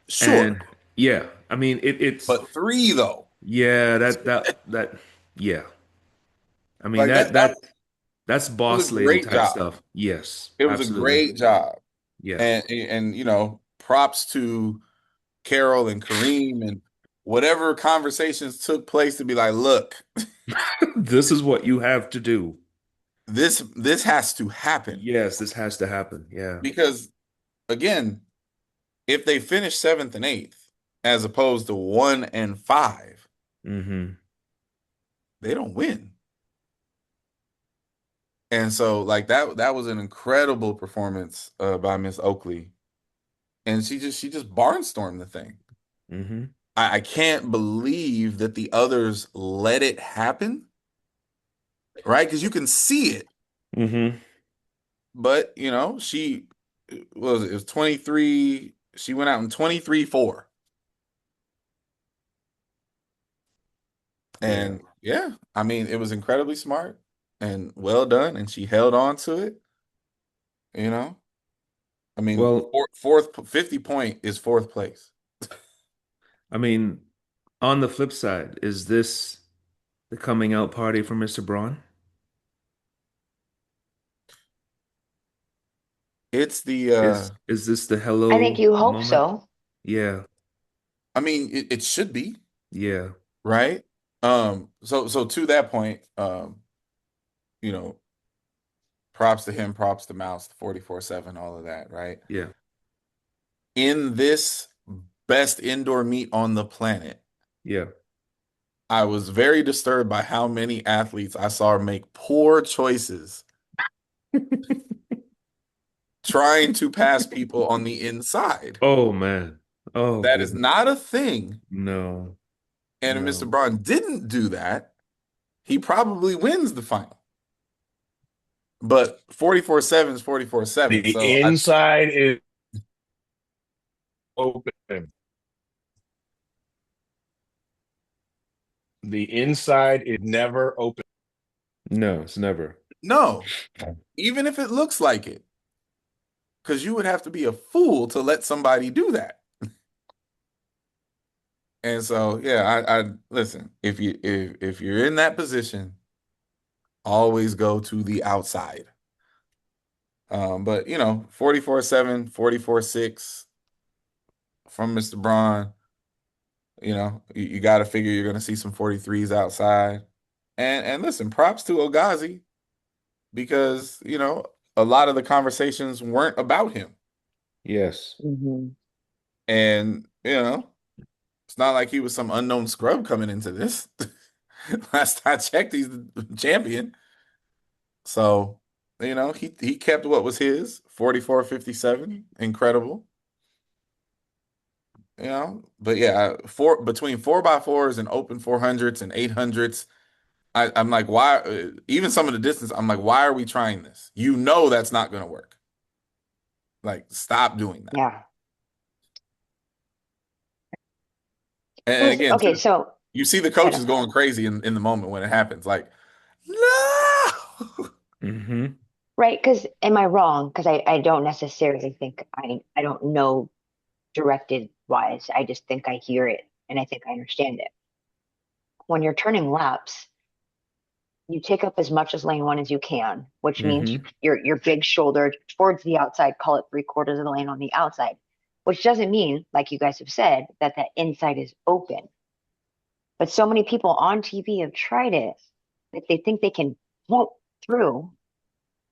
Speaker 3: Sure.
Speaker 2: And yeah, I mean it's
Speaker 3: But 3 though.
Speaker 2: yeah, that yeah. I mean
Speaker 3: Like
Speaker 2: that's
Speaker 3: that was
Speaker 2: boss
Speaker 3: a
Speaker 2: lady
Speaker 3: great
Speaker 2: type
Speaker 3: job.
Speaker 2: stuff. Yes,
Speaker 3: It was a
Speaker 2: absolutely.
Speaker 3: great job.
Speaker 2: Yeah.
Speaker 3: And props to Carol and Kareem and whatever conversations took place to be like, look,
Speaker 2: This is what you have to do.
Speaker 3: this has to happen.
Speaker 2: Yes, this has to happen. Yeah.
Speaker 3: Because again, if they finish 7th and 8th as opposed to 1 and 5,
Speaker 2: Hmm.
Speaker 3: they don't win. And so like that was an incredible performance by Miss Oakley. And she just barnstormed the thing.
Speaker 2: Hmm.
Speaker 3: I can't believe that the others let it happen, right? Because you can see it.
Speaker 2: Hmm.
Speaker 3: But she it was 23. She went out in 23-4.
Speaker 2: Yeah.
Speaker 3: And yeah, I mean, it was incredibly smart and well done. And she held on to it, you know. I mean,
Speaker 2: Well,
Speaker 3: fourth 50 point is fourth place.
Speaker 2: I mean, on the flip side, is this the coming out party for Mr. Braun?
Speaker 3: It's the
Speaker 2: Is this the
Speaker 1: I think
Speaker 2: hello
Speaker 1: you hope
Speaker 2: moment?
Speaker 1: so.
Speaker 2: Yeah.
Speaker 3: I mean, it should be,
Speaker 2: Yeah.
Speaker 3: right? So to that point, you know, props to him, props to Mouse, 44/7, all of that, right?
Speaker 2: Yeah.
Speaker 3: In this best indoor meet on the planet,
Speaker 2: Yeah.
Speaker 3: I was very disturbed by how many athletes I saw make poor choices trying to pass people on the inside.
Speaker 2: Oh man. Oh
Speaker 3: That is
Speaker 2: goodness.
Speaker 3: not a thing.
Speaker 2: No.
Speaker 3: And if Mr.
Speaker 2: No.
Speaker 3: Braun didn't do that, he probably wins the final. But 44/7 is 44/7.
Speaker 4: The
Speaker 3: So
Speaker 4: inside is open. The inside is never open.
Speaker 2: No, it's never.
Speaker 3: no, even if it looks like it, because you would have to be a fool to let somebody do that. And so, yeah, I listen, if you're in that position, always go to the outside. But 44/7, 44/6 from Mr. Braun, you got to figure you're going to see some 43s outside. And listen, props to Ogazi because, a lot of the conversations weren't about him.
Speaker 2: Yes.
Speaker 1: Hmm.
Speaker 3: And, it's not like he was some unknown scrub coming into this. Last I checked, he's the champion. So, he kept what was his, 44-57. Incredible. But yeah, four between 4x4s and open 400s and 800s, I'm like, why? Even some of the distance, I'm like, why are we trying this? You know that's not going to work. Like, stop doing that.
Speaker 1: Yeah.
Speaker 3: And again,
Speaker 1: Okay,
Speaker 3: too,
Speaker 1: so
Speaker 3: you see the
Speaker 1: kind of
Speaker 3: coaches going crazy in the moment when it happens. Like, no.
Speaker 2: Mm-hmm.
Speaker 1: right, because am I wrong? Because I don't necessarily think I don't know directed wise. I just think I hear it and I think I understand it. When you're turning laps, you take up as much as lane one as you can, which means
Speaker 2: Mm-hmm.
Speaker 1: your big shoulder towards the outside, call it three-quarters of the lane on the outside, which doesn't mean, like you guys have said, that that inside is open. But so many people on TV have tried it that they think they can whoop through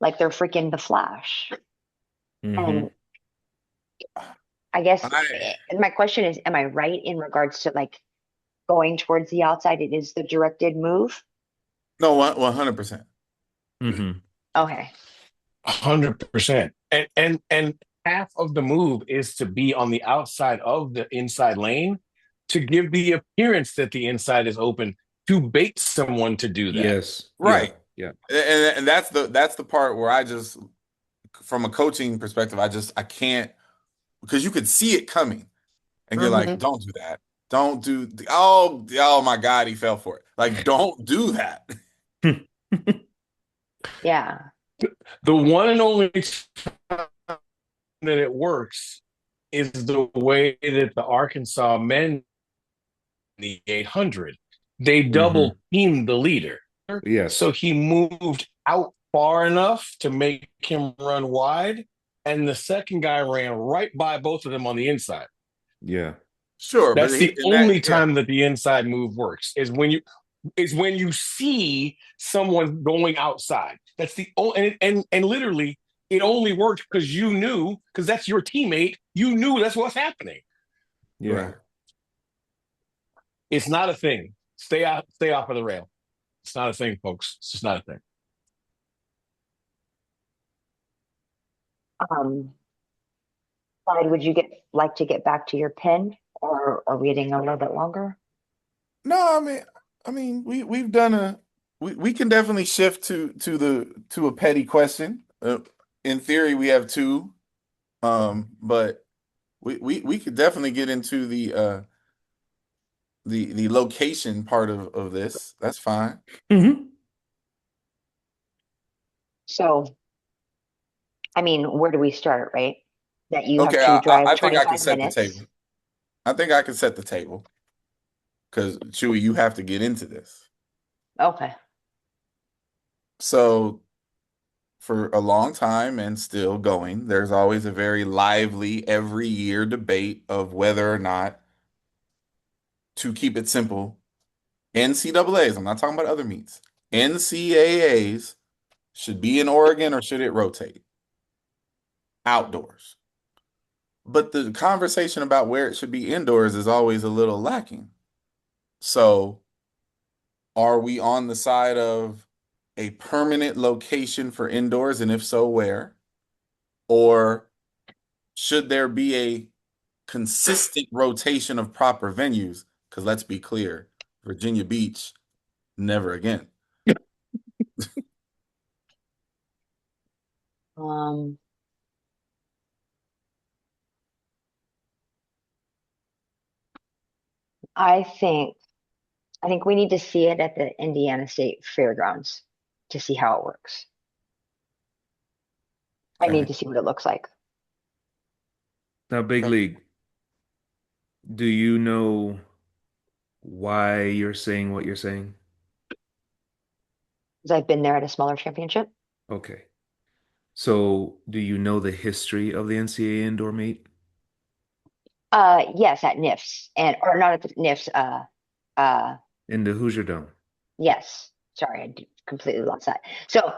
Speaker 1: like they're freaking the Flash.
Speaker 2: Mm-hmm.
Speaker 1: And I guess
Speaker 3: I
Speaker 1: my question is, am I right in regards to like going towards the outside? It is the directed move.
Speaker 3: no 100%.
Speaker 2: Mm-hmm.
Speaker 1: Okay.
Speaker 4: 100%. And half of the move is to be on the outside of the inside lane to give the appearance that the inside is open to bait someone to do that.
Speaker 2: Yes. Yeah.
Speaker 3: Right.
Speaker 2: Yeah.
Speaker 3: And that's the part where I just, from a coaching perspective, I can't, because you could see it coming and you're like,
Speaker 1: Hmm.
Speaker 3: don't do that. Don't do oh my God, he fell for it. Like, don't do that.
Speaker 1: Yeah.
Speaker 4: The one and only time that it works is the way that the Arkansas men the 800. They
Speaker 2: Mm-hmm.
Speaker 4: double teamed the leader. So
Speaker 2: Yes.
Speaker 4: he moved out far enough to make him run wide. And the second guy ran right by both of them on the inside.
Speaker 2: Yeah.
Speaker 3: Sure, but
Speaker 4: That's
Speaker 3: he,
Speaker 4: the
Speaker 3: in that,
Speaker 4: only
Speaker 3: yeah,
Speaker 4: time that the inside move works is when you see someone going outside. That's the only and literally it only worked because you knew because that's your teammate. You knew that's what's happening.
Speaker 2: Yeah.
Speaker 3: right.
Speaker 4: It's not a thing. Stay off of the rail. It's not a thing, folks. It's just not a thing.
Speaker 1: Um, Clyde, would you like to get back to your pen or are we getting a little bit longer?
Speaker 3: No, I mean, we've done we can definitely shift to a petty question. In theory, we have two, but we could definitely get into the location part of this. That's fine.
Speaker 2: Mm-hmm.
Speaker 1: So, I mean, where do we start, right? That you have
Speaker 3: Okay,
Speaker 1: to drive
Speaker 3: I think I can
Speaker 1: 25
Speaker 3: set the
Speaker 1: minutes.
Speaker 3: table. I think I can set the table because Chewy, you have to get into this.
Speaker 1: Okay.
Speaker 3: So for a long time and still going, there's always a very lively every year debate of whether or not, to keep it simple, NCAAs, I'm not talking about other meets, NCAAs should be in Oregon or should it rotate outdoors? But the conversation about where it should be indoors is always a little lacking. So, are we on the side of a permanent location for indoors? And if so, where? Or should there be a consistent rotation of proper venues? Because let's be clear, Virginia Beach, never again.
Speaker 1: Um, I think I think we need to see it at the Indiana State Fairgrounds to see how it works. I need
Speaker 3: Okay.
Speaker 1: to see what it looks like.
Speaker 2: Now, Big
Speaker 3: Okay.
Speaker 2: League, do you know why you're saying what you're saying?
Speaker 1: Because I've been there at a smaller championship.
Speaker 2: Okay. So, do you know the history of the NCAA indoor meet
Speaker 1: Yes, at NIFS and or not at the NIFS. Uh,
Speaker 2: in the Hoosier Dome?
Speaker 1: yes. Sorry, completely lost that. So,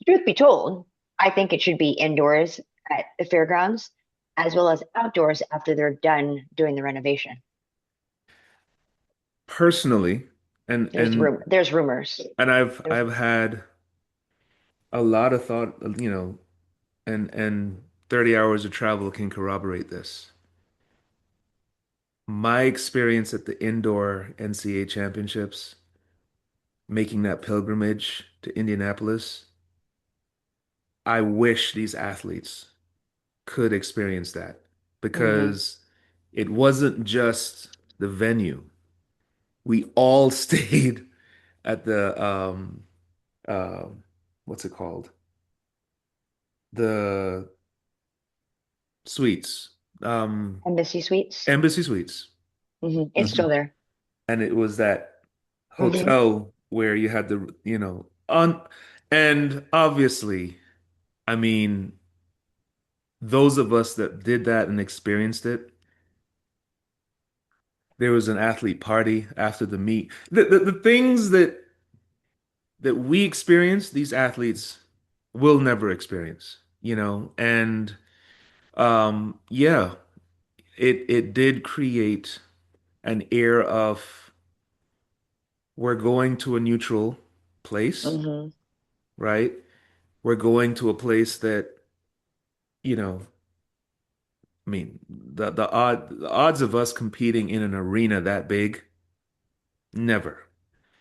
Speaker 1: truth be told, I think it should be indoors at the fairgrounds as well as outdoors after they're done doing the renovation.
Speaker 2: Personally, and and
Speaker 1: There's rumors.
Speaker 2: and I've
Speaker 1: There's
Speaker 2: I've had a lot of thought, and 30 hours of travel can corroborate this. my experience at the indoor NCAA championships, making that pilgrimage to Indianapolis, I wish these athletes could experience that
Speaker 1: Hmm.
Speaker 2: because it wasn't just the venue. We all stayed at the uh, what's it called? The suites.
Speaker 1: Embassy Suites.
Speaker 2: Embassy Suites.
Speaker 1: It's still
Speaker 2: Mhm.
Speaker 1: there.
Speaker 2: And it was that
Speaker 1: Hmm.
Speaker 2: hotel where you had the, on, and obviously, I mean, those of us that did that and experienced it, there was an athlete party after the meet. The things that we experienced, these athletes will never experience, and yeah, it did create an air of we're going to a neutral place,
Speaker 1: Hmm.
Speaker 2: right? We're going to a place that, you know, I mean, the odds of us competing in an arena that big, never.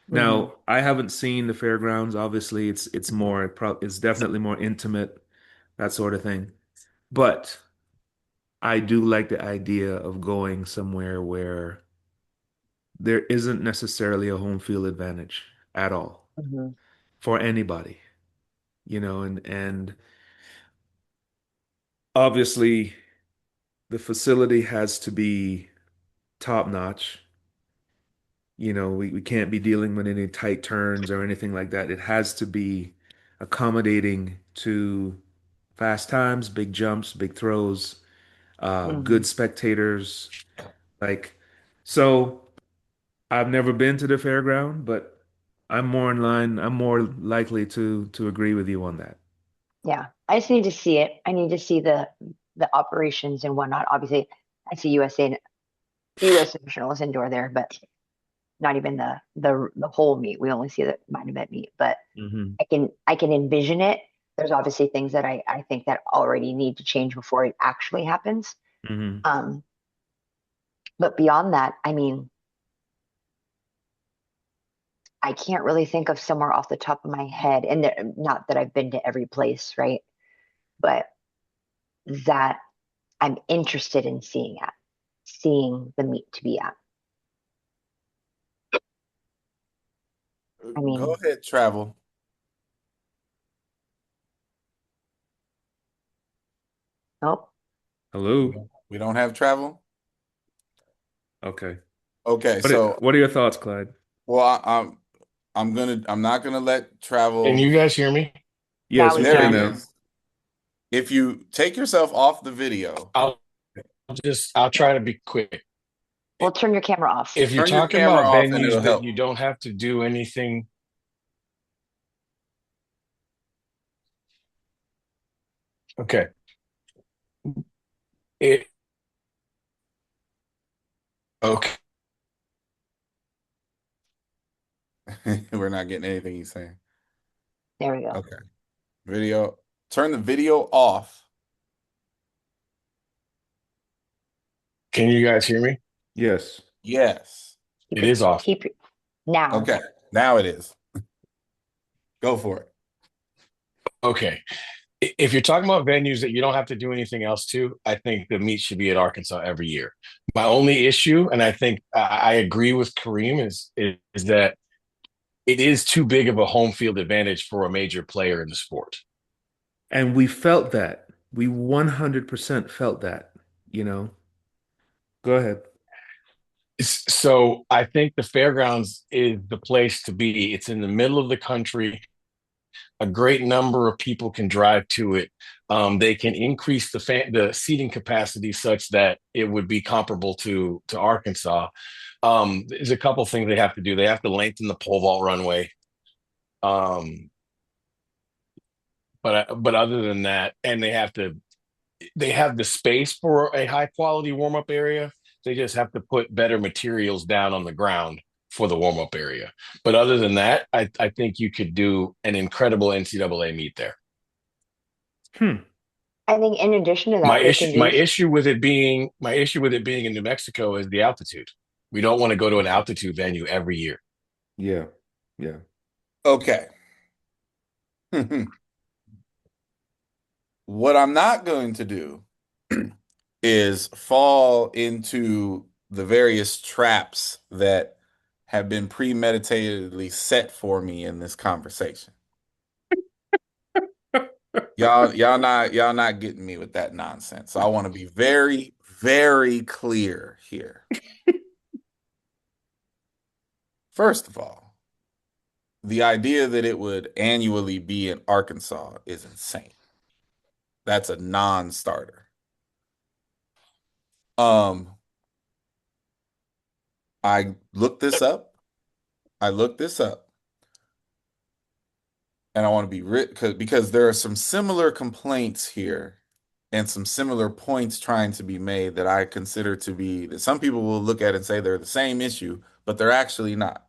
Speaker 1: Hmm.
Speaker 2: Now, I haven't seen the fairgrounds. Obviously, it's definitely more intimate, that sort of thing. But I do like the idea of going somewhere where there isn't necessarily a home field advantage at all
Speaker 1: Hmm.
Speaker 2: for anybody, and obviously the facility has to be top notch. We can't be dealing with any tight turns or anything like that. It has to be accommodating to fast times, big jumps, big throws,
Speaker 1: Hmm.
Speaker 2: good spectators. Like, so I've never been to the fairground, but I'm more likely to agree with you on that.
Speaker 1: Yeah, I just need to see it. I need to see the operations and whatnot. Obviously, I see USA, the U.S. national is indoor there, but not even the whole meet. We only see the main event meet, but
Speaker 2: Hmm.
Speaker 1: I can envision it. There's obviously things that I think that already need to change before it actually happens.
Speaker 2: Hmm.
Speaker 1: Um, but beyond that, I mean, I can't really think of somewhere off the top of my head, and not that I've been to every place, right? But that I'm interested in seeing the meet to be at. I
Speaker 3: Go
Speaker 1: mean,
Speaker 3: ahead, travel.
Speaker 1: nope.
Speaker 2: Hello.
Speaker 3: We don't have travel.
Speaker 2: Okay.
Speaker 3: Okay,
Speaker 2: What are,
Speaker 3: so
Speaker 2: what are your thoughts, Clyde?
Speaker 3: well, I'm not gonna let
Speaker 4: Can
Speaker 3: travel.
Speaker 4: you guys hear me?
Speaker 1: Now
Speaker 2: Yes,
Speaker 1: we
Speaker 2: we hear
Speaker 3: There
Speaker 2: you
Speaker 3: he
Speaker 1: can.
Speaker 2: now.
Speaker 3: is. If you take yourself off the video,
Speaker 4: I'll I'll try to be quick.
Speaker 1: We'll turn your camera off.
Speaker 4: If you're
Speaker 3: turn your
Speaker 4: talking
Speaker 3: camera
Speaker 4: about
Speaker 3: off and it'll
Speaker 4: venues that
Speaker 3: help.
Speaker 4: you don't have to do anything, okay. It okay.
Speaker 3: We're not getting anything he's saying.
Speaker 1: There we go.
Speaker 3: Okay. Video. Turn the video off.
Speaker 4: Can you guys hear me?
Speaker 2: Yes.
Speaker 3: Yes.
Speaker 1: Keep
Speaker 4: It
Speaker 1: it.
Speaker 4: is off.
Speaker 1: Keep it now.
Speaker 3: Okay. Now it is. Go for it.
Speaker 4: Okay. If you're talking about venues that you don't have to do anything else to, I think the meet should be at Arkansas every year. My only issue, and I think I agree with Kareem, is that it is too big of a home field advantage for a major player in the sport.
Speaker 2: And we felt that. We 100% felt that, you know. Go ahead.
Speaker 4: So I think the fairgrounds is the place to be. It's in the middle of the country. A great number of people can drive to it. They can increase the seating capacity such that it would be comparable to Arkansas. There's a couple things they have to do. They have to lengthen the pole vault runway. Um, but other than that, and they have the space for a high quality warm up area. They just have to put better materials down on the ground for the warm up area. But other than that, I think you could do an incredible NCAA meet there.
Speaker 2: Hmm.
Speaker 1: I think in addition to
Speaker 4: My
Speaker 1: that, they
Speaker 4: issue,
Speaker 1: can
Speaker 4: my
Speaker 1: do.
Speaker 4: issue with it being, my issue with it being in New Mexico is the altitude. We don't want to go to an altitude venue every year.
Speaker 2: Yeah. Yeah.
Speaker 3: Okay. What I'm not going to do is fall into the various traps that have been premeditatedly set for me in this conversation. Y'all not getting me with that nonsense. So I want to be very, very clear here. First of all, the idea that it would annually be in Arkansas is insane. That's a non-starter. Um, I looked this up. I looked this up, and I want to be because there are some similar complaints here and some similar points trying to be made that I consider to be that some people will look at and say they're the same issue, but they're actually not.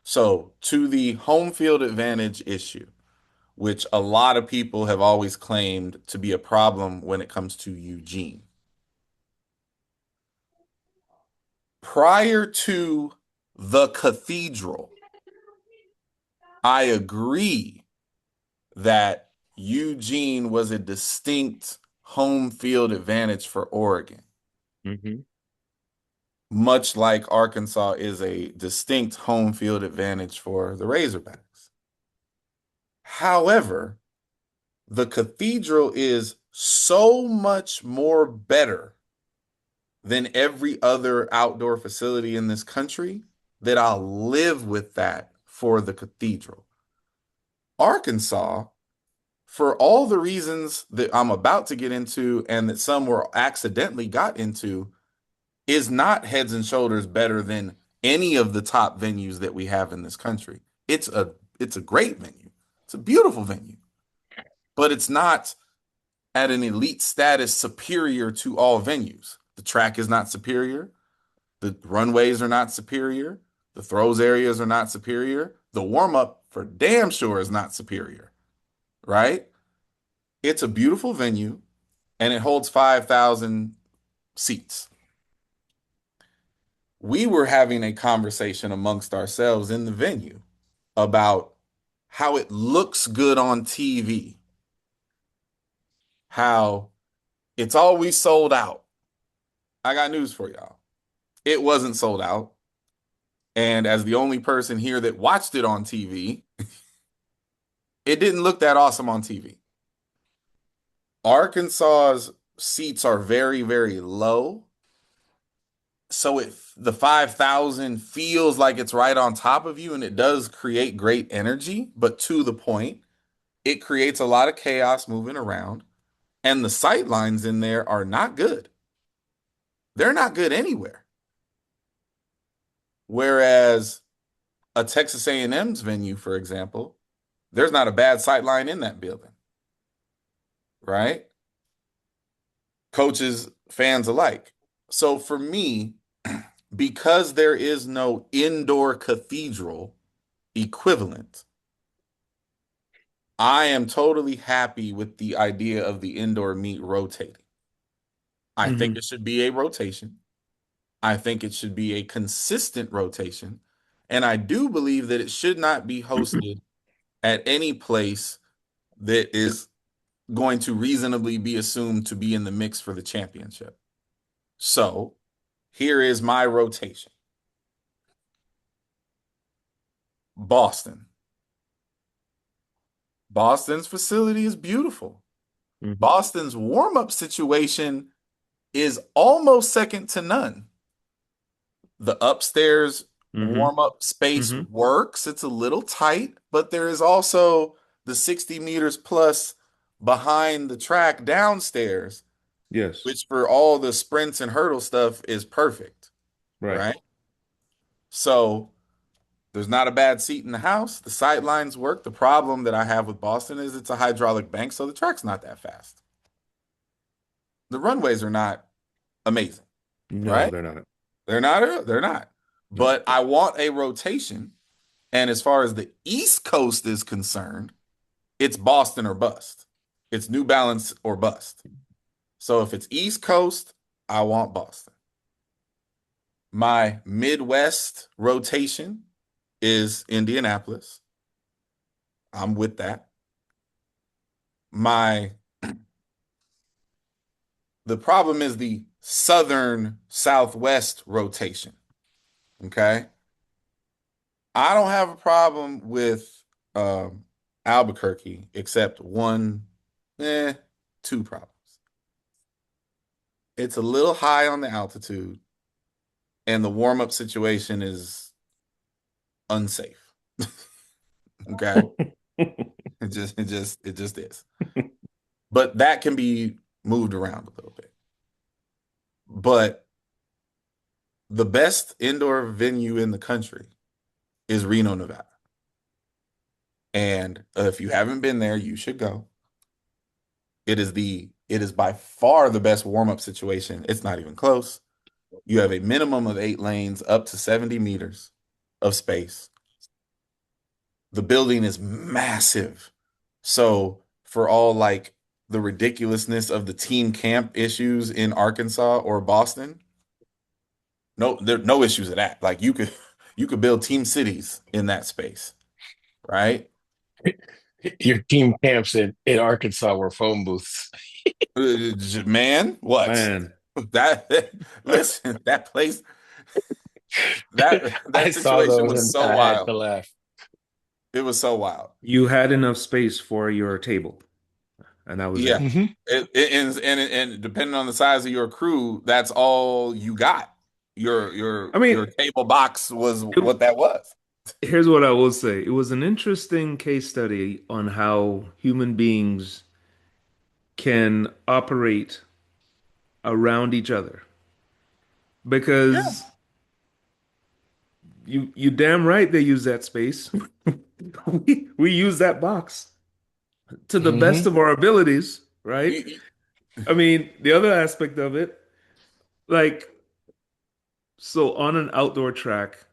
Speaker 3: So, to the home field advantage issue, which a lot of people have always claimed to be a problem when it comes to Eugene. Prior to the cathedral, I agree that Eugene was a distinct home field advantage for Oregon,
Speaker 2: Mm-hmm.
Speaker 3: much like Arkansas is a distinct home field advantage for the Razorbacks. However, the cathedral is so much more better than every other outdoor facility in this country that I'll live with that for the cathedral. Arkansas, for all the reasons that I'm about to get into and that some were accidentally got into, is not heads and shoulders better than any of the top venues that we have in this country. It's a great venue. It's a beautiful venue. But it's not at an elite status superior to all venues. The track is not superior. The runways are not superior. The throws areas are not superior. The warm up for damn sure is not superior, right? It's a beautiful venue and it holds 5,000 seats. We were having a conversation amongst ourselves in the venue about how it looks good on TV, how it's always sold out. I got news for y'all. It wasn't sold out. And as the only person here that watched it on TV, it didn't look that awesome on TV. Arkansas's seats are very, very low. So the 5,000 feels like it's right on top of you, and it does create great energy, but to the point, it creates a lot of chaos moving around. And the sight lines in there are not good. They're not good anywhere. Whereas a Texas A&M's venue, for example, there's not a bad sight line in that building, right? Coaches, fans alike. So for me, because there is no indoor cathedral equivalent, I am totally happy with the idea of the indoor meet rotating. I think it should be a rotation. I think it should be a consistent rotation. And I do believe that it should not be hosted at any place that is going to reasonably be assumed to be in the mix for the championship. So here is my rotation. Boston. Boston's facility is beautiful.
Speaker 2: Mm-hmm.
Speaker 3: Boston's warm-up situation is almost second to none. The upstairs warm-up space works. It's a little tight, but there is also the 60 meters plus behind the track downstairs.
Speaker 2: Yes.
Speaker 3: Which for all the sprints and hurdle stuff is perfect. Right? So there's not a bad seat in the house. The sight lines work. The problem that I have with Boston is it's a hydraulic bank, so the track's not that fast. The runways are not amazing.
Speaker 2: No,
Speaker 3: right?
Speaker 2: they're not.
Speaker 3: They're not. But I want a rotation. And as far as the East Coast is concerned, it's Boston or bust. It's New Balance or bust. So if it's East Coast, I want Boston. My Midwest rotation is Indianapolis. I'm with that. The problem is the Southern Southwest rotation. Okay. I don't have a problem with Albuquerque except two problems. It's a little high on the altitude, and the warm-up situation is unsafe. Okay. It just is. But that can be moved around a little bit. But the best indoor venue in the country is Reno, Nevada. And if you haven't been there, you should go. It is by far the best warm-up situation. It's not even close. You have a minimum of 8 lanes up to 70 meters of space. The building is massive. So for all like the ridiculousness of the team camp issues in Arkansas or Boston, there are no issues of that. Like you could build team cities in that space, right?
Speaker 4: Your team camps in Arkansas were phone booths.
Speaker 3: Man, what?
Speaker 2: Man,
Speaker 3: That listen, that place that
Speaker 4: I saw
Speaker 3: situation
Speaker 4: those
Speaker 3: was
Speaker 4: and
Speaker 3: so
Speaker 4: I had to
Speaker 3: wild.
Speaker 4: laugh.
Speaker 3: It was so wild.
Speaker 2: you had enough space for your table, and that was
Speaker 3: Yeah.
Speaker 2: it.
Speaker 4: Hmm.
Speaker 3: And depending on the size of your crew, that's all you got.
Speaker 2: I mean,
Speaker 3: Your table box was
Speaker 2: it-
Speaker 3: what that was.
Speaker 2: here's what I will say. It was an interesting case study on how human beings can operate around each other.
Speaker 3: Yeah.
Speaker 2: Because you damn right they use that space. We use that box to the best
Speaker 4: Hmm.
Speaker 2: of our abilities, right?
Speaker 3: You- you-
Speaker 2: I mean, the other aspect of it, like, so on an outdoor track,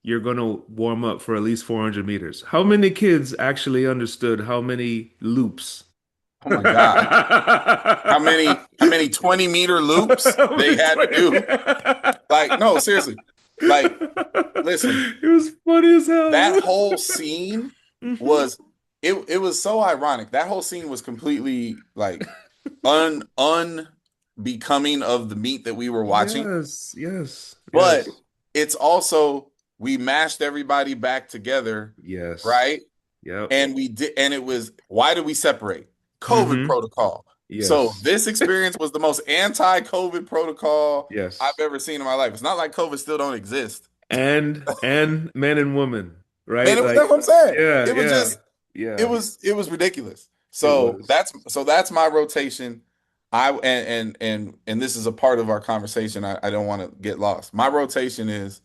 Speaker 2: you're going to warm up for at least 400 meters. How many kids actually understood how many loops?
Speaker 3: oh my God. How many 20-meter loops
Speaker 2: How
Speaker 3: they
Speaker 2: many
Speaker 3: had to
Speaker 2: 20
Speaker 3: do? Like, no, seriously. Like, listen,
Speaker 2: It was funny as
Speaker 3: that
Speaker 2: hell.
Speaker 3: whole scene
Speaker 2: Mhm.
Speaker 3: was it was so ironic. That whole scene was completely like unbecoming of the meat that we were watching.
Speaker 2: Yes, yes,
Speaker 3: But
Speaker 2: yes,
Speaker 3: it's also we mashed everybody back together,
Speaker 2: yes.
Speaker 3: right?
Speaker 2: Yep.
Speaker 3: And we did, and it was why did we separate? COVID
Speaker 2: Hmm.
Speaker 3: protocol. So
Speaker 2: Yes,
Speaker 3: this experience was the most anti-COVID protocol I've
Speaker 2: yes.
Speaker 3: ever seen in my life. It's not like COVID still don't exist.
Speaker 2: And men and women,
Speaker 3: Man,
Speaker 2: right?
Speaker 3: that's
Speaker 2: Like,
Speaker 3: what I'm saying.
Speaker 2: yeah,
Speaker 3: It was
Speaker 2: yeah,
Speaker 3: just
Speaker 2: yeah.
Speaker 3: it was ridiculous.
Speaker 2: It
Speaker 3: So
Speaker 2: was.
Speaker 3: that's my rotation. And this is a part of our conversation. I don't want to get lost. My rotation is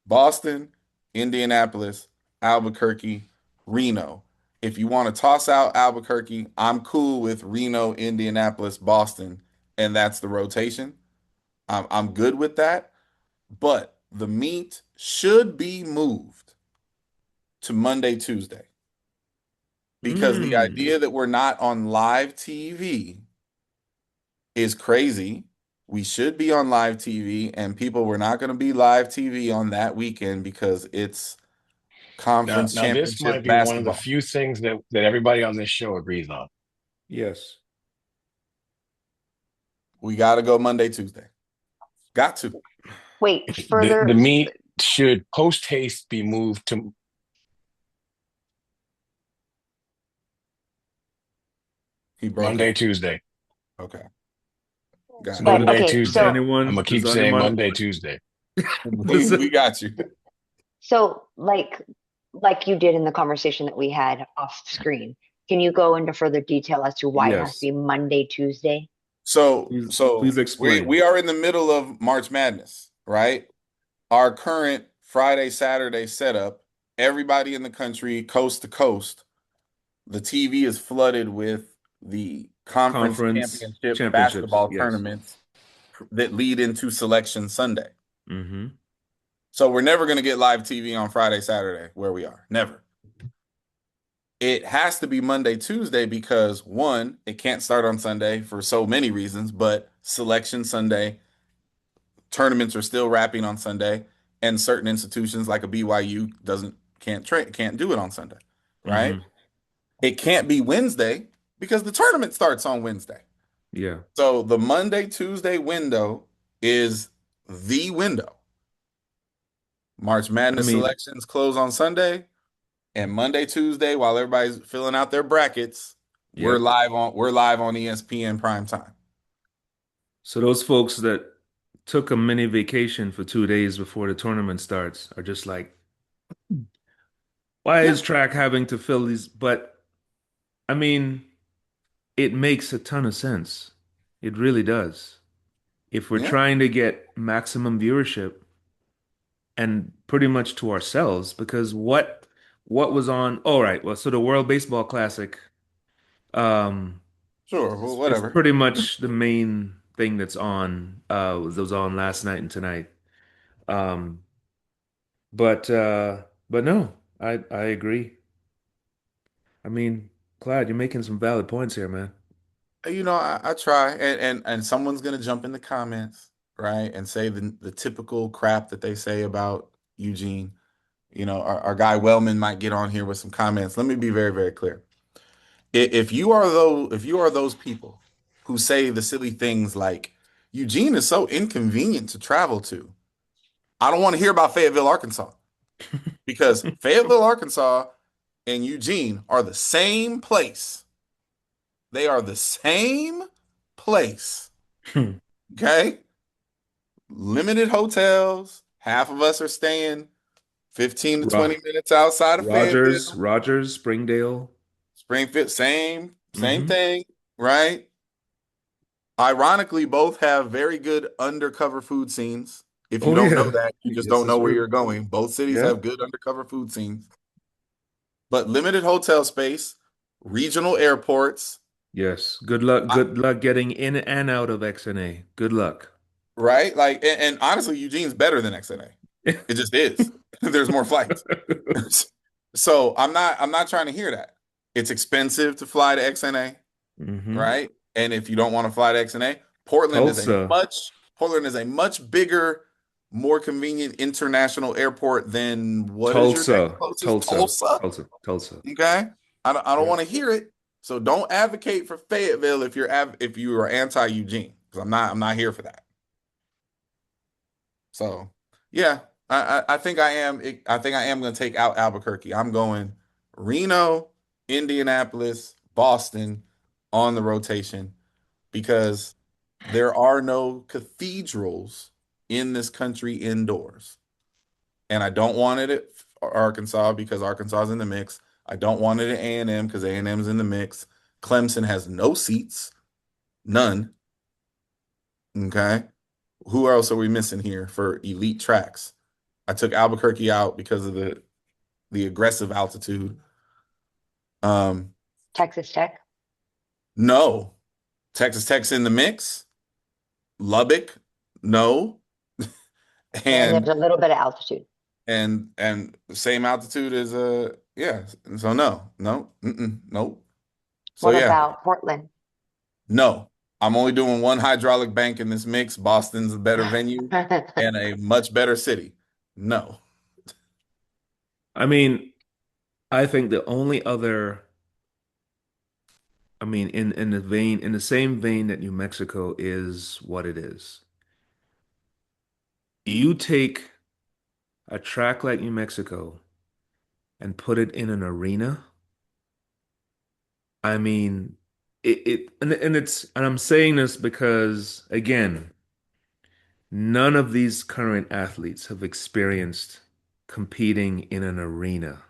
Speaker 3: Boston, Indianapolis, Albuquerque, Reno. If you want to toss out Albuquerque, I'm cool with Reno, Indianapolis, Boston, and that's the rotation. I'm good with that. But the meet should be moved to Monday, Tuesday, because the
Speaker 2: Mm.
Speaker 3: idea that we're not on live TV is crazy. We should be on live TV, and people were not going to be live TV on that weekend because it's
Speaker 4: Now,
Speaker 3: conference
Speaker 4: now this might
Speaker 3: championship
Speaker 4: be one of the
Speaker 3: basketball.
Speaker 4: few things that everybody on this show agrees on.
Speaker 2: Yes.
Speaker 3: We got to go Monday, Tuesday. Got to.
Speaker 1: Wait,
Speaker 4: The
Speaker 1: further.
Speaker 4: meet should post haste be moved to
Speaker 3: He broke
Speaker 4: Monday,
Speaker 3: up.
Speaker 4: Tuesday.
Speaker 3: Okay.
Speaker 4: It's
Speaker 3: Got
Speaker 1: But
Speaker 3: you.
Speaker 4: Monday,
Speaker 1: okay,
Speaker 2: Does
Speaker 4: Tuesday. I'm
Speaker 2: anyone,
Speaker 4: gonna
Speaker 2: does
Speaker 4: keep saying
Speaker 2: anyone,
Speaker 4: Monday, Tuesday.
Speaker 2: does
Speaker 3: We got you.
Speaker 1: so like you did in the conversation that we had off screen, can you go into further detail as to why it has to
Speaker 2: yes.
Speaker 1: be Monday, Tuesday?
Speaker 3: So
Speaker 2: Please explain.
Speaker 3: we are in the middle of March Madness, right? Our current Friday, Saturday setup, everybody in the country, coast to coast, the TV is flooded with the conference
Speaker 2: Conference
Speaker 3: championship
Speaker 2: championships.
Speaker 3: basketball
Speaker 2: Yes.
Speaker 3: tournaments that lead into Selection Sunday.
Speaker 2: Hmm.
Speaker 3: So we're never going to get live TV on Friday, Saturday where we are. Never. it has to be Monday, Tuesday because one, it can't start on Sunday for so many reasons, but selection Sunday, tournaments are still wrapping on Sunday, and certain institutions like a BYU doesn't can't do it on Sunday, right?
Speaker 2: Hmm.
Speaker 3: It can't be Wednesday because the tournament starts on Wednesday.
Speaker 2: Yeah.
Speaker 3: So the Monday, Tuesday window is the window. March
Speaker 2: I
Speaker 3: Madness
Speaker 2: mean,
Speaker 3: selections close on Sunday, and Monday, Tuesday, while everybody's filling out their brackets,
Speaker 2: yep.
Speaker 3: we're live on ESPN prime time.
Speaker 2: So those folks that took a mini vacation for 2 days before the tournament starts are just like, why
Speaker 3: Yeah,
Speaker 2: is track having to fill these? But I mean, it makes a ton of sense. It really does. If we're
Speaker 3: yeah,
Speaker 2: trying to get maximum viewership and pretty much to ourselves, because what was on, all right, well, so the World Baseball Classic um
Speaker 3: sure, well,
Speaker 2: is
Speaker 3: whatever.
Speaker 2: pretty much the main thing that's on was on last night and tonight. Um but no, I agree. I mean, Clyde, you're making some valid points here, man.
Speaker 3: I try, and someone's gonna jump in the comments, right, and say the typical crap that they say about Eugene. Our guy Wellman might get on here with some comments. Let me be very, very clear. If you are those people who say the silly things like Eugene is so inconvenient to travel to, I don't want to hear about Fayetteville, Arkansas, because Fayetteville, Arkansas and Eugene are the same place. They are the same place. Okay? Limited hotels. Half of us are staying 15 to
Speaker 2: Ro
Speaker 3: 20 minutes outside of
Speaker 2: Rogers,
Speaker 3: Fayetteville.
Speaker 2: Rogers, Springdale.
Speaker 3: Springfield, same
Speaker 2: Hmm.
Speaker 3: thing, right? Ironically, both have very good undercover food scenes. If you
Speaker 2: Oh
Speaker 3: don't know
Speaker 2: yeah.
Speaker 3: that, you just
Speaker 2: Yes,
Speaker 3: don't
Speaker 2: that's
Speaker 3: know where
Speaker 2: true.
Speaker 3: you're going. Both cities
Speaker 2: Yeah.
Speaker 3: have good undercover food scenes, but limited hotel space, regional airports,
Speaker 2: Yes.
Speaker 3: I-
Speaker 2: Good luck getting in and out of XNA. Good luck.
Speaker 3: right? Like, and honestly, Eugene's better than XNA. It just is. There's more flights. So I'm not trying to hear that. It's expensive to fly to XNA,
Speaker 2: Hmm.
Speaker 3: right? And if you don't want to fly to XNA, Portland is a
Speaker 2: Tulsa,
Speaker 3: much Portland is a much bigger, more convenient international airport than what is your next
Speaker 2: Tulsa,
Speaker 3: closest?
Speaker 2: Tulsa,
Speaker 3: Tulsa.
Speaker 2: Tulsa, Tulsa.
Speaker 3: Okay. I don't
Speaker 2: Yeah.
Speaker 3: want to hear it. So don't advocate for Fayetteville if you are anti Eugene because I'm not here for that. So yeah, I think I am going to take out Albuquerque. I'm going Reno, Indianapolis, Boston on the rotation because there are no cathedrals in this country indoors. And I don't want it at Arkansas because Arkansas is in the mix. I don't want it at A&M because A&M is in the mix. Clemson has no seats, none. Okay. Who else are we missing here for elite tracks? I took Albuquerque out because of the aggressive altitude. Um,
Speaker 1: Texas Tech.
Speaker 3: no. Texas Tech's in the mix. Lubbock, no.
Speaker 1: And there's
Speaker 3: And
Speaker 1: a little bit of altitude.
Speaker 3: and the same altitude as yeah. So no, nope. So
Speaker 1: What
Speaker 3: yeah,
Speaker 1: about Portland?
Speaker 3: no. I'm only doing one hydraulic bank in this mix. Boston's a better venue and a much better city. No.
Speaker 2: I mean, I think the only other, I mean, in the same vein that New Mexico is what it is. You take a track like New Mexico and put it in an arena. I mean, and I'm saying this because again, none of these current athletes have experienced competing in an arena.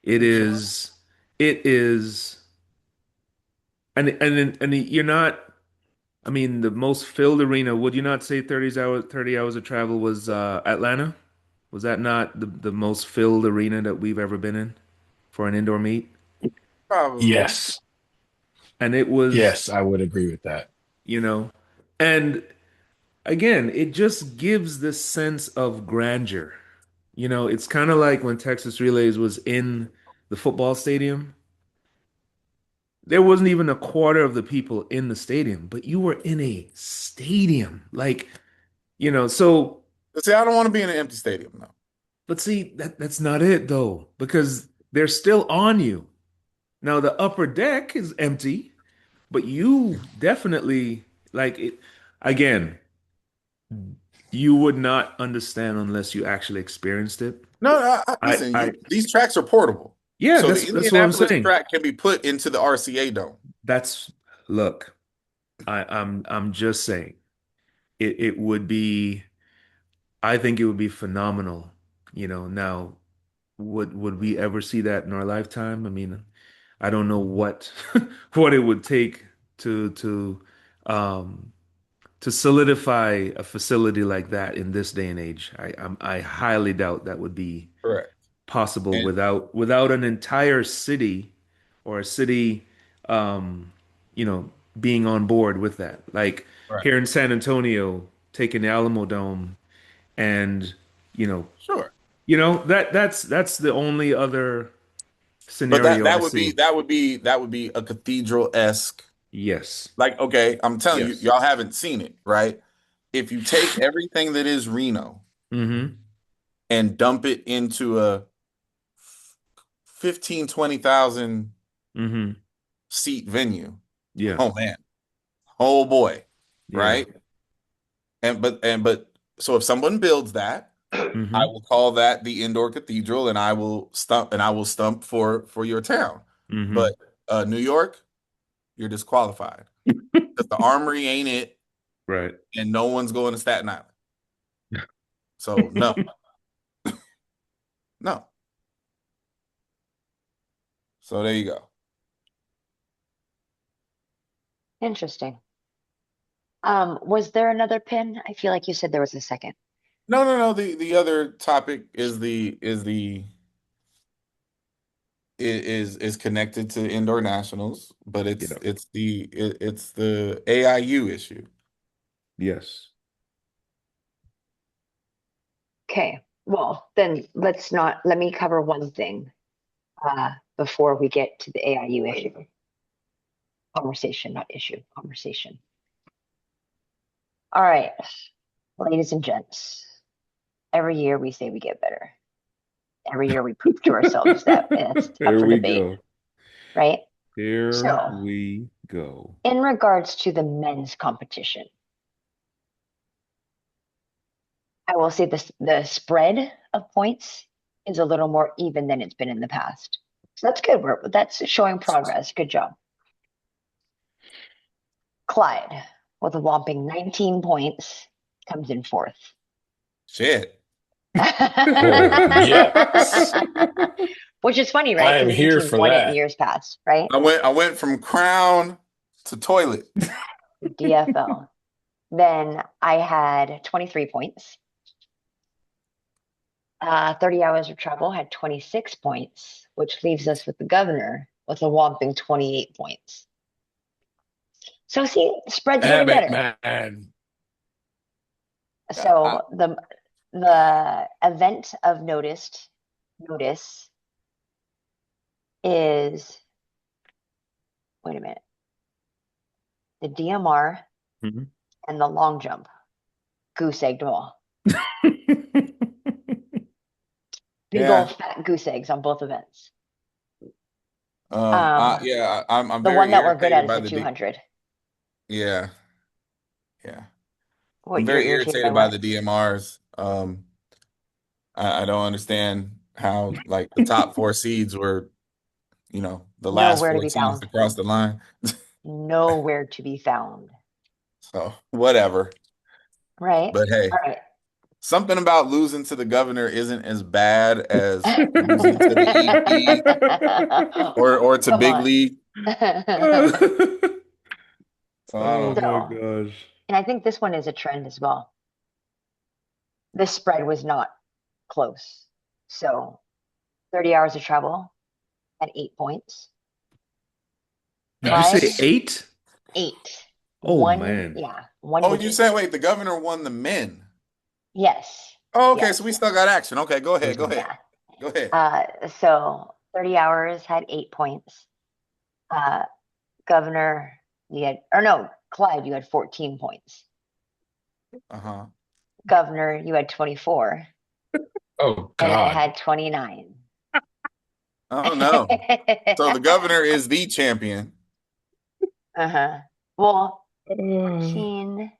Speaker 2: It
Speaker 3: You sure?
Speaker 2: is, it is, and you're not. I mean, the most filled arena. Would you not say 30 hours of travel was Atlanta? Was that not the most filled arena that we've ever been in for an indoor meet?
Speaker 3: Probably.
Speaker 4: Yes.
Speaker 2: And it was,
Speaker 4: Yes, I would agree with that.
Speaker 2: you know, and again, it just gives this sense of grandeur. It's kind of like when Texas Relays was in the football stadium, there wasn't even a quarter of the people in the stadium, but you were in a stadium. Like, so
Speaker 3: But see, I don't want to be in an empty stadium, no.
Speaker 2: but see that's not it though, because they're still on you. Now the upper deck is empty, but you definitely like it again, you would not understand unless you actually experienced it.
Speaker 3: No,
Speaker 2: I
Speaker 3: listen,
Speaker 2: I
Speaker 3: these tracks are portable.
Speaker 2: yeah,
Speaker 3: So the
Speaker 2: that's what I'm
Speaker 3: Indianapolis
Speaker 2: saying.
Speaker 3: track can be put into the RCA Dome.
Speaker 2: That's look, I'm just saying it would be I think it would be phenomenal. Now would we ever see that in our lifetime? I mean, I don't know what what it would take to um to solidify a facility like that in this day and age. I highly doubt that would be
Speaker 3: Correct.
Speaker 2: possible
Speaker 3: And
Speaker 2: without an entire city or a city um you know being on board with that. Like
Speaker 3: right.
Speaker 2: here in San Antonio, taking the Alamo Dome and you know
Speaker 3: Sure.
Speaker 2: that's the only other
Speaker 3: But that
Speaker 2: scenario I
Speaker 3: that would be
Speaker 2: see.
Speaker 3: that would be a cathedral-esque.
Speaker 2: Yes.
Speaker 3: Like, okay, I'm telling you,
Speaker 2: Yes.
Speaker 3: y'all haven't seen it, right? If you take everything that is Reno
Speaker 2: Mm-hmm.
Speaker 3: and dump it into a 15, 20,000
Speaker 2: Mm-hmm.
Speaker 3: seat venue,
Speaker 2: Yeah.
Speaker 3: oh man, oh boy,
Speaker 2: Yeah.
Speaker 3: right? And so if someone builds that, I
Speaker 2: Mm-hmm.
Speaker 3: will call that the indoor cathedral, and I will stump for your town.
Speaker 2: Mm-hmm.
Speaker 3: But New York, you're disqualified because the Armory ain't it,
Speaker 2: Right.
Speaker 3: and no one's going to Staten Island. So no, no. So there you go.
Speaker 1: Interesting. Was there another pin? I feel like you said there was a second.
Speaker 3: No, no, no. The other topic is connected to indoor nationals, but it's
Speaker 2: Yeah.
Speaker 3: it's the it, it's the AIU issue.
Speaker 2: Yes.
Speaker 1: Okay. Well, then let me cover one thing before we get to the AIU issue. Conversation, not issue, conversation. All right, ladies and gents, every year we say we get better. Every year we prove to ourselves that it's up
Speaker 2: Here
Speaker 1: for
Speaker 2: we
Speaker 1: debate,
Speaker 2: go.
Speaker 1: right?
Speaker 2: Here
Speaker 1: So,
Speaker 2: we go.
Speaker 1: in regards to the men's competition, I will say the spread of points is a little more even than it's been in the past. So that's good. That's showing progress. Good job. Clyde, with a whopping 19 points, comes in fourth.
Speaker 3: Shit.
Speaker 4: Oh, yes.
Speaker 1: Which is funny, right?
Speaker 4: I am
Speaker 1: Because your
Speaker 4: here
Speaker 1: team
Speaker 4: for
Speaker 1: won it in
Speaker 4: that.
Speaker 1: years past, right?
Speaker 3: I went from crown to toilet.
Speaker 1: DFL. Then I had 23 points. 30 hours of travel had 26 points, which leaves us with the governor with a whopping 28 points. So see, spread's getting
Speaker 4: Damn it,
Speaker 1: better.
Speaker 4: man.
Speaker 1: So the event of notice is, wait a minute, the DMR
Speaker 2: Mhm.
Speaker 1: and the long jump. Goose egged them all. Big
Speaker 3: Yeah.
Speaker 1: old fat goose eggs on both events.
Speaker 3: Yeah, I'm
Speaker 1: The
Speaker 3: very
Speaker 1: one that we're good at
Speaker 3: irritated
Speaker 1: is
Speaker 3: by
Speaker 1: the
Speaker 3: the
Speaker 1: 200.
Speaker 3: yeah, yeah. I'm
Speaker 1: What, you're
Speaker 3: very
Speaker 1: irritated by
Speaker 3: irritated by
Speaker 1: what?
Speaker 3: the DMRs. I don't understand how like the top four seeds were, the last
Speaker 1: Nowhere to
Speaker 3: four
Speaker 1: be
Speaker 3: teams
Speaker 1: found.
Speaker 3: to cross the line.
Speaker 1: Nowhere to be found.
Speaker 3: So whatever.
Speaker 1: Right?
Speaker 3: But
Speaker 1: All
Speaker 3: hey,
Speaker 1: right.
Speaker 3: something about losing to the governor isn't as bad as losing to the EP or to
Speaker 1: Come
Speaker 3: big
Speaker 1: on.
Speaker 3: league. So I
Speaker 2: Oh
Speaker 3: don't
Speaker 2: my
Speaker 1: So,
Speaker 2: gosh.
Speaker 1: and I think this one is a trend as well. This spread was not close. So 30 hours of travel at 8 points.
Speaker 2: Did you say
Speaker 1: Clyde,
Speaker 4: Nice.
Speaker 2: 8?
Speaker 1: 8.
Speaker 2: Oh
Speaker 1: One,
Speaker 2: man.
Speaker 1: yeah, one
Speaker 3: Oh, you
Speaker 1: digit.
Speaker 3: said wait, the governor won the men.
Speaker 1: Yes.
Speaker 3: Oh, okay, so
Speaker 1: Yes.
Speaker 3: we still got action. Okay, go ahead, go
Speaker 2: Okay.
Speaker 3: ahead.
Speaker 1: Yeah.
Speaker 3: Go ahead.
Speaker 1: So 30 Hours had 8 points. Governor, Clyde, you had 14 points.
Speaker 3: Uh-huh.
Speaker 1: Governor, you had 24.
Speaker 4: Oh
Speaker 1: And I
Speaker 4: God.
Speaker 1: had 29.
Speaker 3: Oh no. So the governor is the champion.
Speaker 1: Uh-huh. Well,
Speaker 4: Uh,
Speaker 1: 14,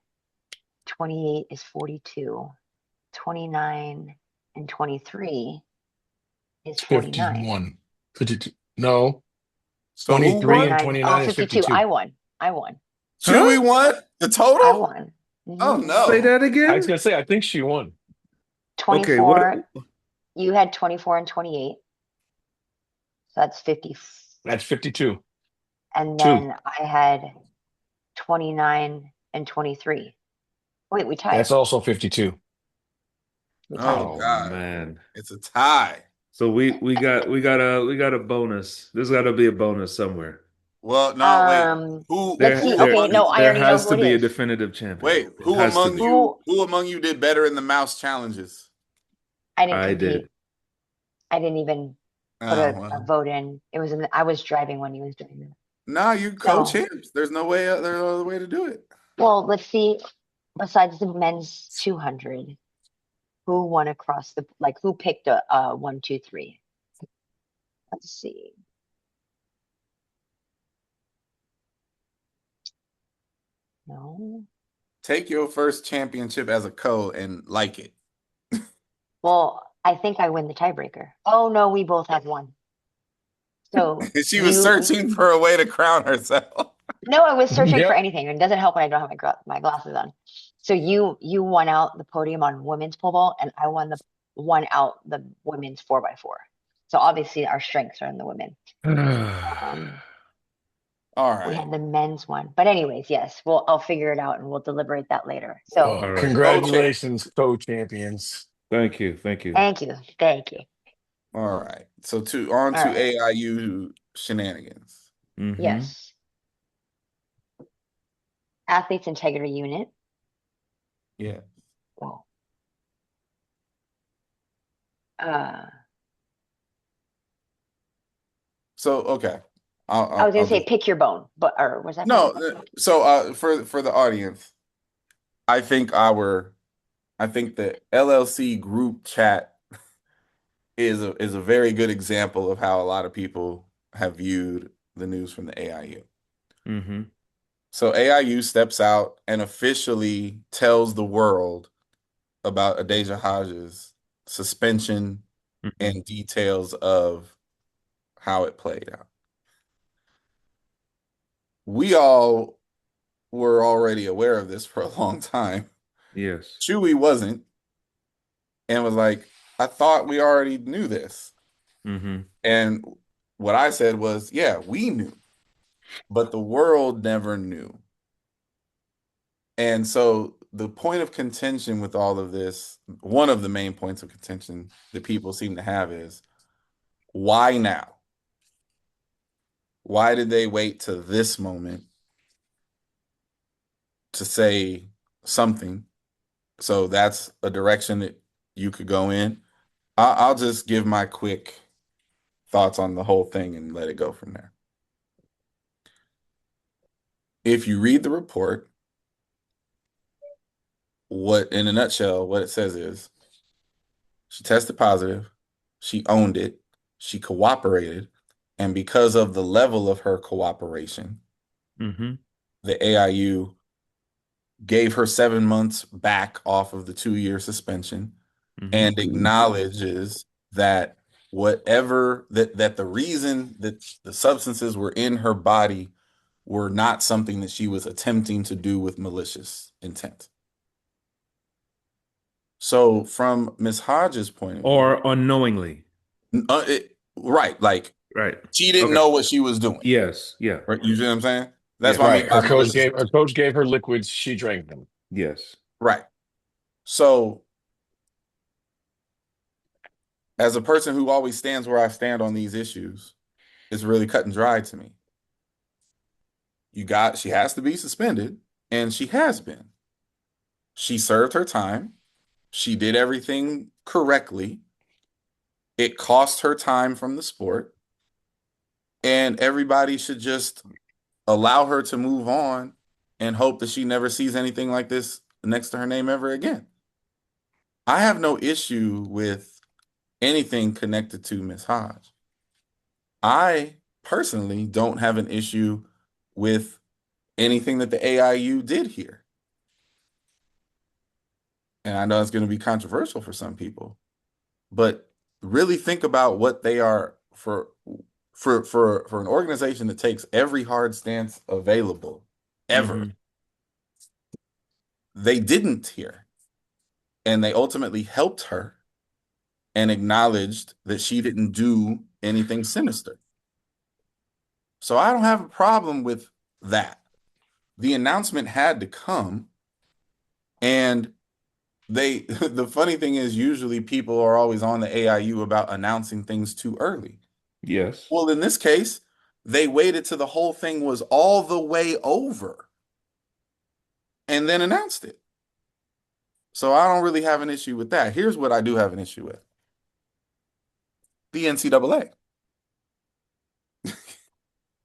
Speaker 1: 28 is 42. 29 and 23 is 49.
Speaker 4: 51. 52. No.
Speaker 3: So who
Speaker 4: 23
Speaker 3: won?
Speaker 4: and
Speaker 1: 49. Oh,
Speaker 4: 29 is
Speaker 1: 52.
Speaker 4: 52.
Speaker 1: I won.
Speaker 3: Chewy
Speaker 2: Huh?
Speaker 3: won the
Speaker 1: I
Speaker 3: total?
Speaker 1: won.
Speaker 3: Oh
Speaker 1: Mhm.
Speaker 2: Say
Speaker 3: no.
Speaker 2: that
Speaker 4: I was
Speaker 2: again?
Speaker 4: gonna say, I think she won.
Speaker 2: Okay,
Speaker 1: 24. You had 24 and 28. So that's 50.
Speaker 4: That's 52.
Speaker 1: And
Speaker 4: 2.
Speaker 1: then I had 29 and 23. Wait, we tied.
Speaker 4: That's also 52.
Speaker 1: We tied.
Speaker 3: Oh
Speaker 2: oh
Speaker 3: God.
Speaker 2: man.
Speaker 3: It's a tie.
Speaker 2: So we got a bonus. There's got to be a bonus somewhere.
Speaker 3: Well, no, wait.
Speaker 1: Let's see.
Speaker 3: Who
Speaker 1: Okay,
Speaker 3: among
Speaker 1: no,
Speaker 3: you
Speaker 1: I
Speaker 2: There
Speaker 1: already know
Speaker 2: has
Speaker 1: who
Speaker 2: to
Speaker 1: it
Speaker 2: be a
Speaker 1: is.
Speaker 2: definitive champion.
Speaker 3: wait,
Speaker 2: It has to be.
Speaker 3: who among you did better in the mouse challenges?
Speaker 1: I didn't
Speaker 2: I
Speaker 1: compete.
Speaker 2: did.
Speaker 1: I didn't even put
Speaker 3: Oh
Speaker 1: a
Speaker 3: well.
Speaker 1: vote in. I was driving when he was doing that.
Speaker 3: Nah, you
Speaker 1: So,
Speaker 3: co-champs. There's no other way to do it.
Speaker 1: well, let's see. Besides the men's 200, who won across who picked a 1, 2, 3? Let's see. No.
Speaker 3: Take your first championship as a co and like it.
Speaker 1: Well, I think I win the tiebreaker. Oh no, we both have one. So
Speaker 3: She was searching for a way to crown herself.
Speaker 1: No, I was searching for
Speaker 4: Yep.
Speaker 1: anything. It doesn't help when I don't have my glasses on. So you won out the podium on women's pole vault, and I won out the women's 4x4. So obviously our strengths are in the women.
Speaker 3: All
Speaker 1: We
Speaker 3: right.
Speaker 1: had the men's one, but anyways, yes, I'll figure it out and we'll deliberate that later. So
Speaker 2: All right.
Speaker 4: Congratulations, co-champions.
Speaker 2: Thank you. Thank you.
Speaker 1: thank you.
Speaker 3: All right. So on
Speaker 1: All
Speaker 3: to
Speaker 1: right.
Speaker 3: AIU shenanigans.
Speaker 2: Mm-hmm.
Speaker 1: Yes. Athletes integrity unit.
Speaker 3: Yeah.
Speaker 1: Well, uh,
Speaker 3: So okay.
Speaker 1: I was gonna
Speaker 3: I'll
Speaker 1: say
Speaker 3: just
Speaker 1: pick your bone, or was that
Speaker 3: no.
Speaker 1: pick your bone?
Speaker 3: So for the audience, I think the LLC group chat is a very good example of how a lot of people have viewed the news from the AIU.
Speaker 2: Mm-hmm.
Speaker 3: So AIU steps out and officially tells the world about Adeja Hodges' suspension
Speaker 2: Mm-hmm.
Speaker 3: and details of how it played out. We all were already aware of this for a long time.
Speaker 2: Yes.
Speaker 3: Chewy wasn't, and was like, I thought we already knew this.
Speaker 2: Mm-hmm.
Speaker 3: And what I said was, yeah, we knew, but the world never knew. And so the point of contention with all of this, one of the main points of contention that people seem to have is, why now? Why did they wait to this moment to say something? So that's a direction that you could go in. I'll just give my quick thoughts on the whole thing and let it go from there. If you read the report, in a nutshell, what it says is she tested positive, she owned it, she cooperated, and because of the level of her cooperation,
Speaker 2: Mm-hmm.
Speaker 3: the AIU gave her 7 months back off of the 2-year suspension
Speaker 2: Mm-hmm.
Speaker 3: and acknowledges that that the reason that the substances were in her body were not something that she was attempting to do with malicious intent. So from Ms. Hodges' point of view,
Speaker 2: Or unknowingly.
Speaker 3: right, like
Speaker 2: Right.
Speaker 3: she didn't
Speaker 2: Okay.
Speaker 3: know what she was doing.
Speaker 2: Yes. Yeah.
Speaker 3: Right, you see what I'm saying? That's
Speaker 2: Yeah.
Speaker 3: what I
Speaker 4: Right.
Speaker 3: mean by malicious.
Speaker 4: Her coach gave her liquids. She drank them.
Speaker 2: Yes.
Speaker 3: Right. So as a person who always stands where I stand on these issues, it's really cut and dry to me. She has to be suspended, and she has been. She served her time. She did everything correctly. It cost her time from the sport. and everybody should just allow her to move on and hope that she never sees anything like this next to her name ever again. I have no issue with anything connected to Miss Hodge. I personally don't have an issue with anything that the AIU did here. And I know it's going to be controversial for some people, but really think about what they are for an organization that takes every hard stance available ever.
Speaker 2: Mhm.
Speaker 3: They didn't here. And they ultimately helped her and acknowledged that she didn't do anything sinister. So I don't have a problem with that. The announcement had to come, and the funny thing is usually people are always on the AIU about announcing things too early.
Speaker 2: Yes.
Speaker 3: Well, in this case, they waited till the whole thing was all the way over and then announced it. So I don't really have an issue with that. Here's what I do have an issue with. The NCAA.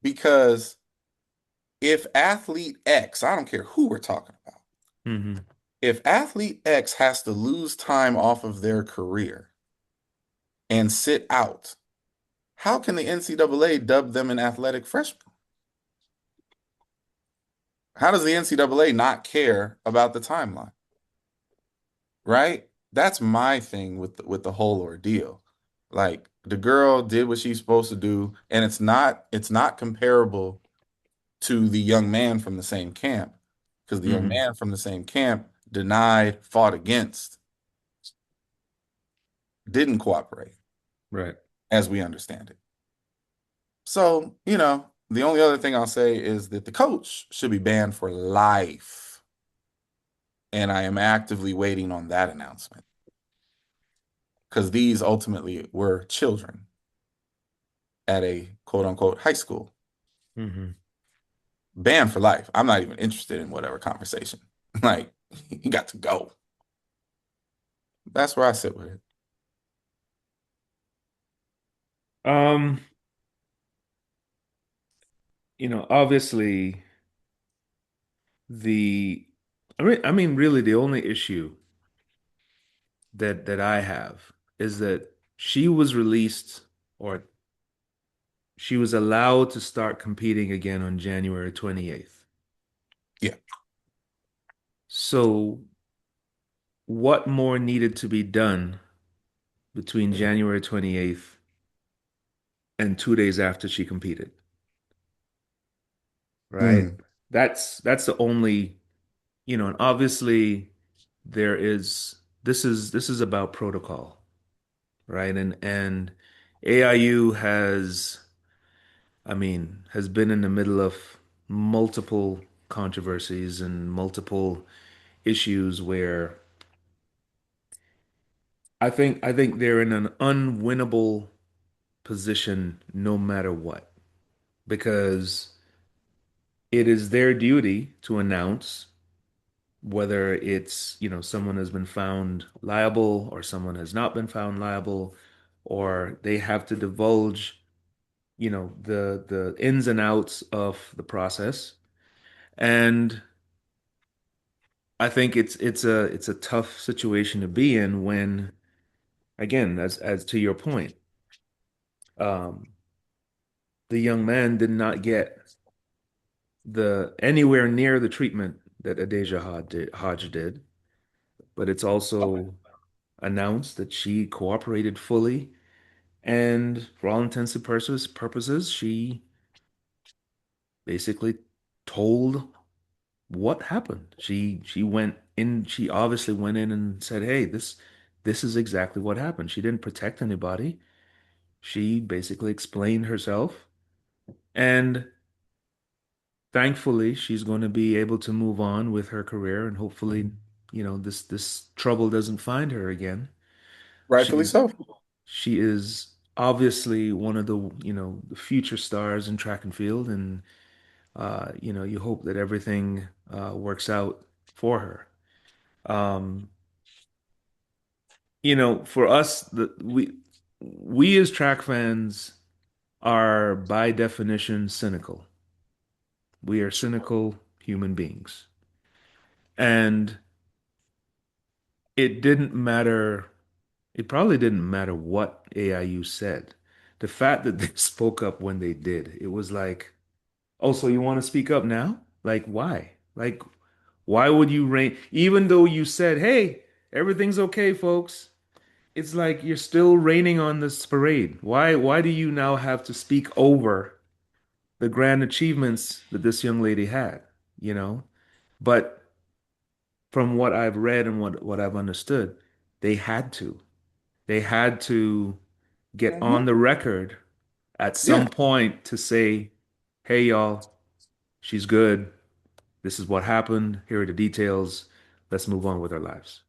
Speaker 3: Because if athlete X, I don't care who we're talking about,
Speaker 2: Hmm.
Speaker 3: if athlete X has to lose time off of their career and sit out, how can the NCAA dub them an athletic freshman? How does the NCAA not care about the timeline? Right? That's my thing with the whole ordeal. Like the girl did what she's supposed to do, and it's not comparable to the young man from the same camp because the young
Speaker 2: Hmm.
Speaker 3: man from the same camp denied, fought against, didn't cooperate,
Speaker 2: Right.
Speaker 3: as we understand it. So, the only other thing I'll say is that the coach should be banned for life. And I am actively waiting on that announcement because these ultimately were children at a quote unquote high school.
Speaker 2: Hmm.
Speaker 3: Banned for life. I'm not even interested in whatever conversation. Like, you got to go. That's where I sit with it.
Speaker 2: Um, obviously the I mean really the only issue that I have is that she was released or she was allowed to start competing again on January 28th.
Speaker 3: Yeah.
Speaker 2: So what more needed to be done between January 28th and 2 days after she competed, right?
Speaker 3: Mm.
Speaker 2: That's the only, and obviously there is this is about protocol, right? And AIU has been in the middle of multiple controversies and multiple issues where I think they're in an unwinnable position no matter what, because it is their duty to announce whether it's, someone has been found liable or someone has not been found liable, or they have to divulge, the ins and outs of the process. And I think it's a tough situation to be in when, again, as to your point, um, the young man did not get the anywhere near the treatment that Adeja Hodge did, but it's also announced that she cooperated fully, and for all intents and purposes, she basically told what happened. She went in, she obviously went in and said, "Hey, this is exactly what happened." She didn't protect anybody. She basically explained herself, and thankfully, she's going to be able to move on with her career, and hopefully, this trouble doesn't find her again.
Speaker 3: Rightfully
Speaker 2: She's
Speaker 3: so.
Speaker 2: she is obviously one of the, the future stars in track and field, and you hope that everything works out for her. Um, for us, we as track fans are by definition cynical. We are cynical human beings. And it didn't matter, it probably didn't matter what AIU said. The fact that they spoke up when they did, it was like, oh, so you want to speak up now? Like, why? Like, why would you rain? Even though you said, hey, everything's okay, folks. It's like you're still raining on this parade. Why do you now have to speak over the grand achievements that this young lady had, you know? But from what I've read and what I've understood, they had to. They had to get
Speaker 3: Mhm.
Speaker 2: on the record at
Speaker 3: Yeah.
Speaker 2: some point to say, hey, y'all, she's good. This is what happened. Here are the details. Let's move on with our lives.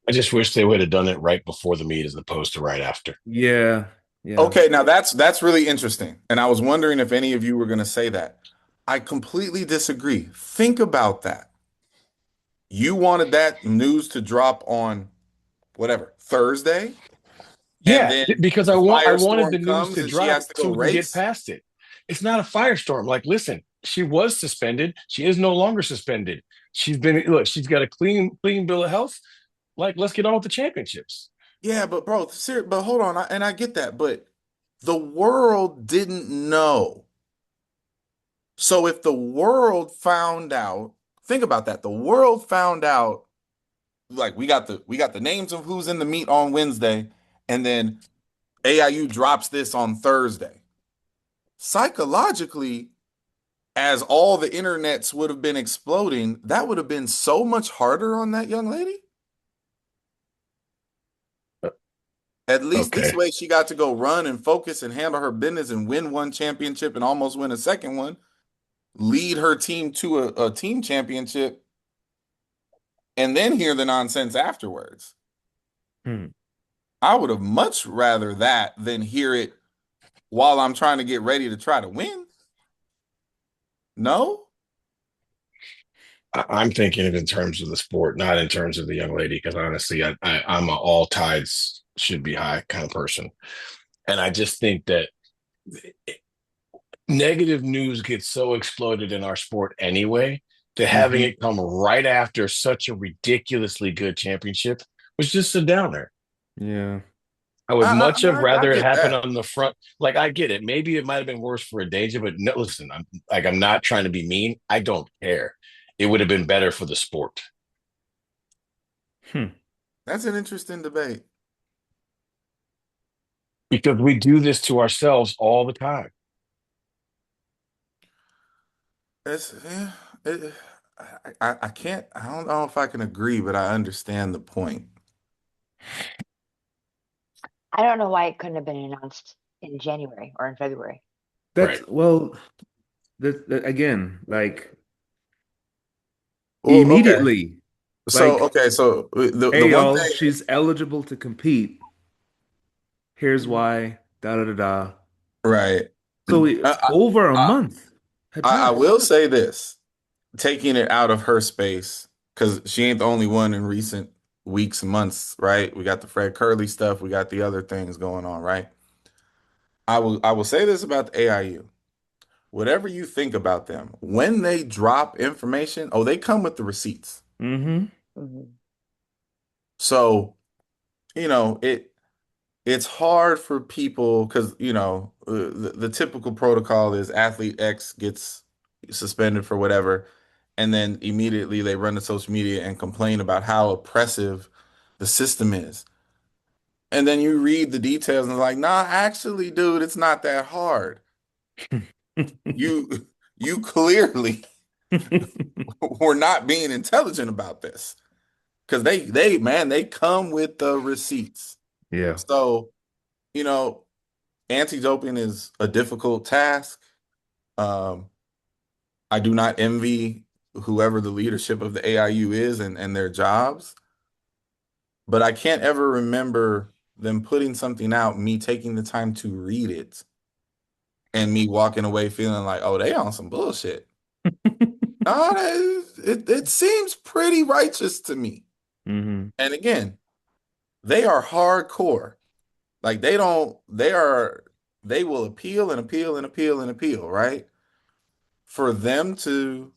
Speaker 4: I just wish they would have done it right before the meet as opposed to right after.
Speaker 2: Yeah, yeah.
Speaker 3: Okay, now that's really interesting. And I was wondering if any of you were going to say that. I completely disagree. Think about that. You wanted that news to drop on whatever, Thursday, and
Speaker 4: Yeah,
Speaker 3: then
Speaker 4: because
Speaker 3: the
Speaker 4: I wanted the
Speaker 3: firestorm
Speaker 4: news
Speaker 3: comes
Speaker 4: to
Speaker 3: and she
Speaker 4: drop
Speaker 3: has to
Speaker 4: so
Speaker 3: go
Speaker 4: we can get
Speaker 3: race.
Speaker 4: past it. It's not a firestorm. Like, listen, she was suspended. She is no longer suspended. She's got a clean bill of health. Like, let's get on with the championships.
Speaker 3: Yeah, but bro, but hold on, and I get that, but the world didn't know. So if the world found out, think about that. The world found out, like we got the names of who's in the meet on Wednesday, and then AIU drops this on Thursday. Psychologically, as all the internets would have been exploding, that would have been so much harder on that young lady. At least this
Speaker 4: Okay.
Speaker 3: way, she got to go run and focus and handle her business and win one championship and almost win a second one, lead her team to a team championship, and then hear the nonsense afterwards.
Speaker 2: Hmm.
Speaker 3: I would have much rather that than hear it while I'm trying to get ready to try to win. No?
Speaker 4: I'm thinking of in terms of the sport, not in terms of the young lady, because honestly, I'm a all tides should be high kind of person. And I just think that negative news gets so exploded in our sport anyway that having
Speaker 3: Mhm.
Speaker 4: it come right after such a ridiculously good championship was just a downer.
Speaker 2: Yeah.
Speaker 4: I would much have
Speaker 3: I
Speaker 4: rather it
Speaker 3: get
Speaker 4: happen
Speaker 3: that.
Speaker 4: on the front. Like I get it. Maybe it might have been worse for a danger, but no, listen, I'm not trying to be mean. I don't care. It would have been better for the sport.
Speaker 2: Hmm.
Speaker 3: That's an interesting debate.
Speaker 4: Because we do this to ourselves all the time.
Speaker 3: It's yeah, it, I can't I don't know if I can agree, but I understand the point.
Speaker 1: I don't know why it couldn't have been announced in January or in February.
Speaker 2: That's
Speaker 4: Right.
Speaker 2: well, that again, like
Speaker 3: Well, okay.
Speaker 2: immediately, like,
Speaker 3: So the
Speaker 2: hey
Speaker 3: one
Speaker 2: y'all,
Speaker 3: thing,
Speaker 2: she's eligible to compete. Here's why, da da da da.
Speaker 3: right?
Speaker 2: So
Speaker 3: I,
Speaker 2: over a
Speaker 3: I
Speaker 2: month had
Speaker 3: I
Speaker 2: passed.
Speaker 3: will say this, taking it out of her space, because she ain't the only one in recent weeks and months, right? We got the Fred Curley stuff, we got the other things going on, right? I will say this about the AIU. Whatever you think about them, when they drop information, oh, they come with the receipts.
Speaker 2: Mm-hmm.
Speaker 1: Mhm.
Speaker 3: So, it's hard for people because, the typical protocol is athlete X gets suspended for whatever, and then immediately they run to social media and complain about how oppressive the system is. And then you read the details and it's like, nah, actually, dude, it's not that hard. You you clearly were not being intelligent about this because they come with the receipts.
Speaker 2: Yeah.
Speaker 3: So, you know, anti-doping is a difficult task. Um, I do not envy whoever the leadership of the AIU is and their jobs, but I can't ever remember them putting something out, me taking the time to read it, and me walking away feeling like, oh, they on some bullshit. No, it seems pretty righteous to me.
Speaker 2: Mm-hmm.
Speaker 3: And again, they are hardcore. Like they will appeal and appeal and appeal and appeal, right? For them to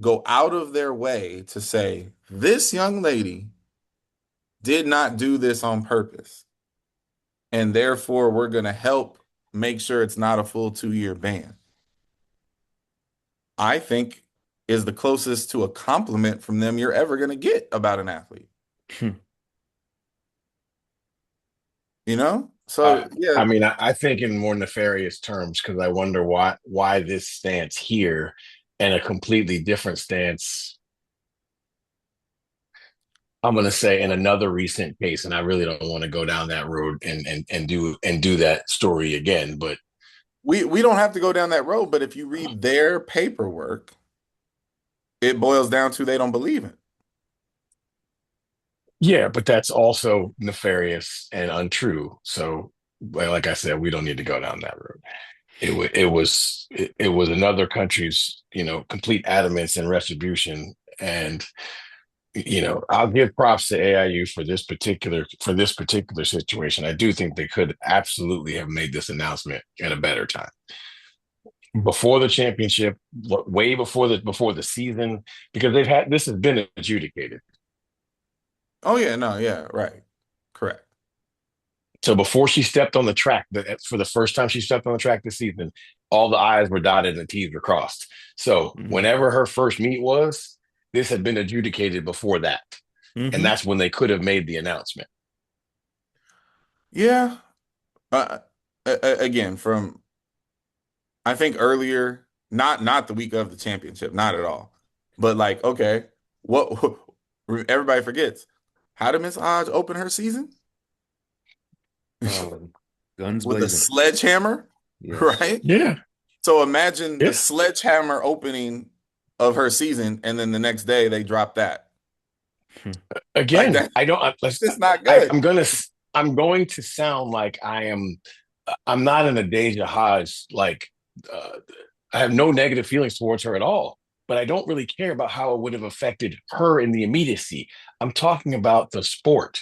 Speaker 3: go out of their way to say, this young lady did not do this on purpose. And therefore, we're going to help make sure it's not a full 2-year ban. I think is the closest to a compliment from them you're ever going to get about an athlete. You know? So, yeah.
Speaker 4: I mean, I think in more nefarious terms because I wonder why this stance here and a completely different stance. I'm going to say in another recent case, and I really don't want to go down that road and do that story again. But
Speaker 3: We don't have to go down that road, but if you read their paperwork, it boils down to they don't believe it.
Speaker 4: yeah, but that's also nefarious and untrue. So, well, like I said, we don't need to go down that road. It was another country's complete adamance and retribution, and I'll give props to AIU for this particular situation. I do think they could absolutely have made this announcement at a better time before the championship, way before the season, because this has been adjudicated.
Speaker 3: Oh yeah, no, yeah, right. Correct.
Speaker 4: So before she stepped on the track, for the first time she stepped on the track this season, all the I's were dotted and the T's were crossed. So whenever her first meet was, this had been adjudicated before that. And that's when they could have made the announcement.
Speaker 3: Yeah. Again, I think earlier, not the week of the championship, not at all. But like, okay, what everybody forgets. How did Miss Hodge open her season?
Speaker 2: Guns
Speaker 3: With a
Speaker 2: blazing.
Speaker 3: sledgehammer,
Speaker 2: Yes.
Speaker 3: right?
Speaker 4: Yeah.
Speaker 3: So imagine
Speaker 4: Yeah.
Speaker 3: the sledgehammer opening of her season, and then the next day they drop that.
Speaker 4: Again,
Speaker 3: Like
Speaker 4: I don't.
Speaker 3: it's just not good.
Speaker 4: I'm going to sound like I'm not in a Deja Hodge. I have no negative feelings towards her at all, but I don't really care about how it would have affected her in the immediacy. I'm talking about the sport.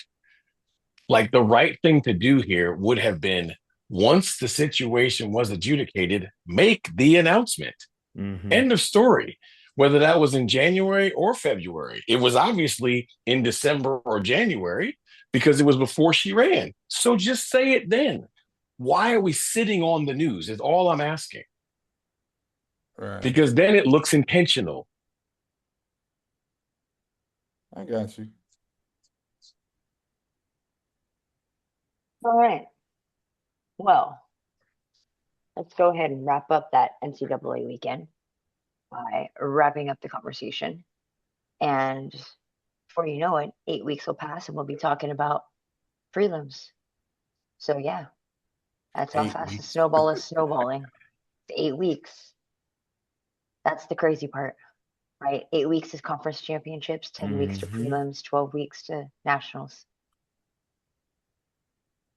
Speaker 4: Like the right thing to do here would have been, once the situation was adjudicated, make the announcement. End of story. Whether that was in January or February, it was obviously in December or January because it was before she ran. So just say it then. Why are we sitting on the news? Is all I'm asking.
Speaker 3: Right.
Speaker 4: Because then it looks intentional.
Speaker 3: I got you.
Speaker 1: All right. Well, let's go ahead and wrap up that NCAA weekend by wrapping up the conversation. And before you know it, 8 weeks will pass and we'll be talking about prelims. So yeah, that's how
Speaker 3: 8
Speaker 1: fast the
Speaker 3: weeks.
Speaker 1: snowball is snowballing. 8 weeks. That's the crazy part, right? 8 weeks is conference championships, 10 weeks to prelims, 12 weeks to nationals.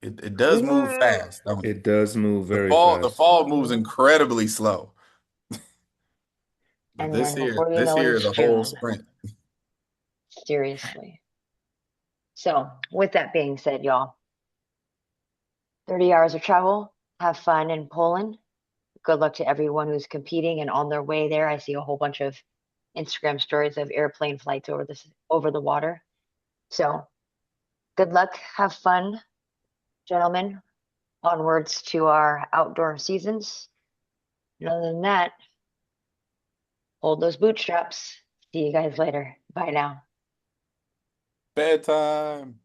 Speaker 3: It does move fast, don't it?
Speaker 2: It does move very
Speaker 3: The
Speaker 2: fast.
Speaker 3: fall moves incredibly slow. But
Speaker 1: And then before you know it,
Speaker 3: is
Speaker 1: it's
Speaker 3: a whole
Speaker 1: June.
Speaker 3: sprint.
Speaker 1: Seriously. So with that being said, y'all, 30 hours of travel, have fun in Poland. Good luck to everyone who's competing and on their way there. I see a whole bunch of Instagram stories of airplane flights over the water. So good luck, have fun, gentlemen. Onwards to our outdoor seasons. And other than that, hold those bootstraps. See you guys later. Bye now.
Speaker 3: Bedtime.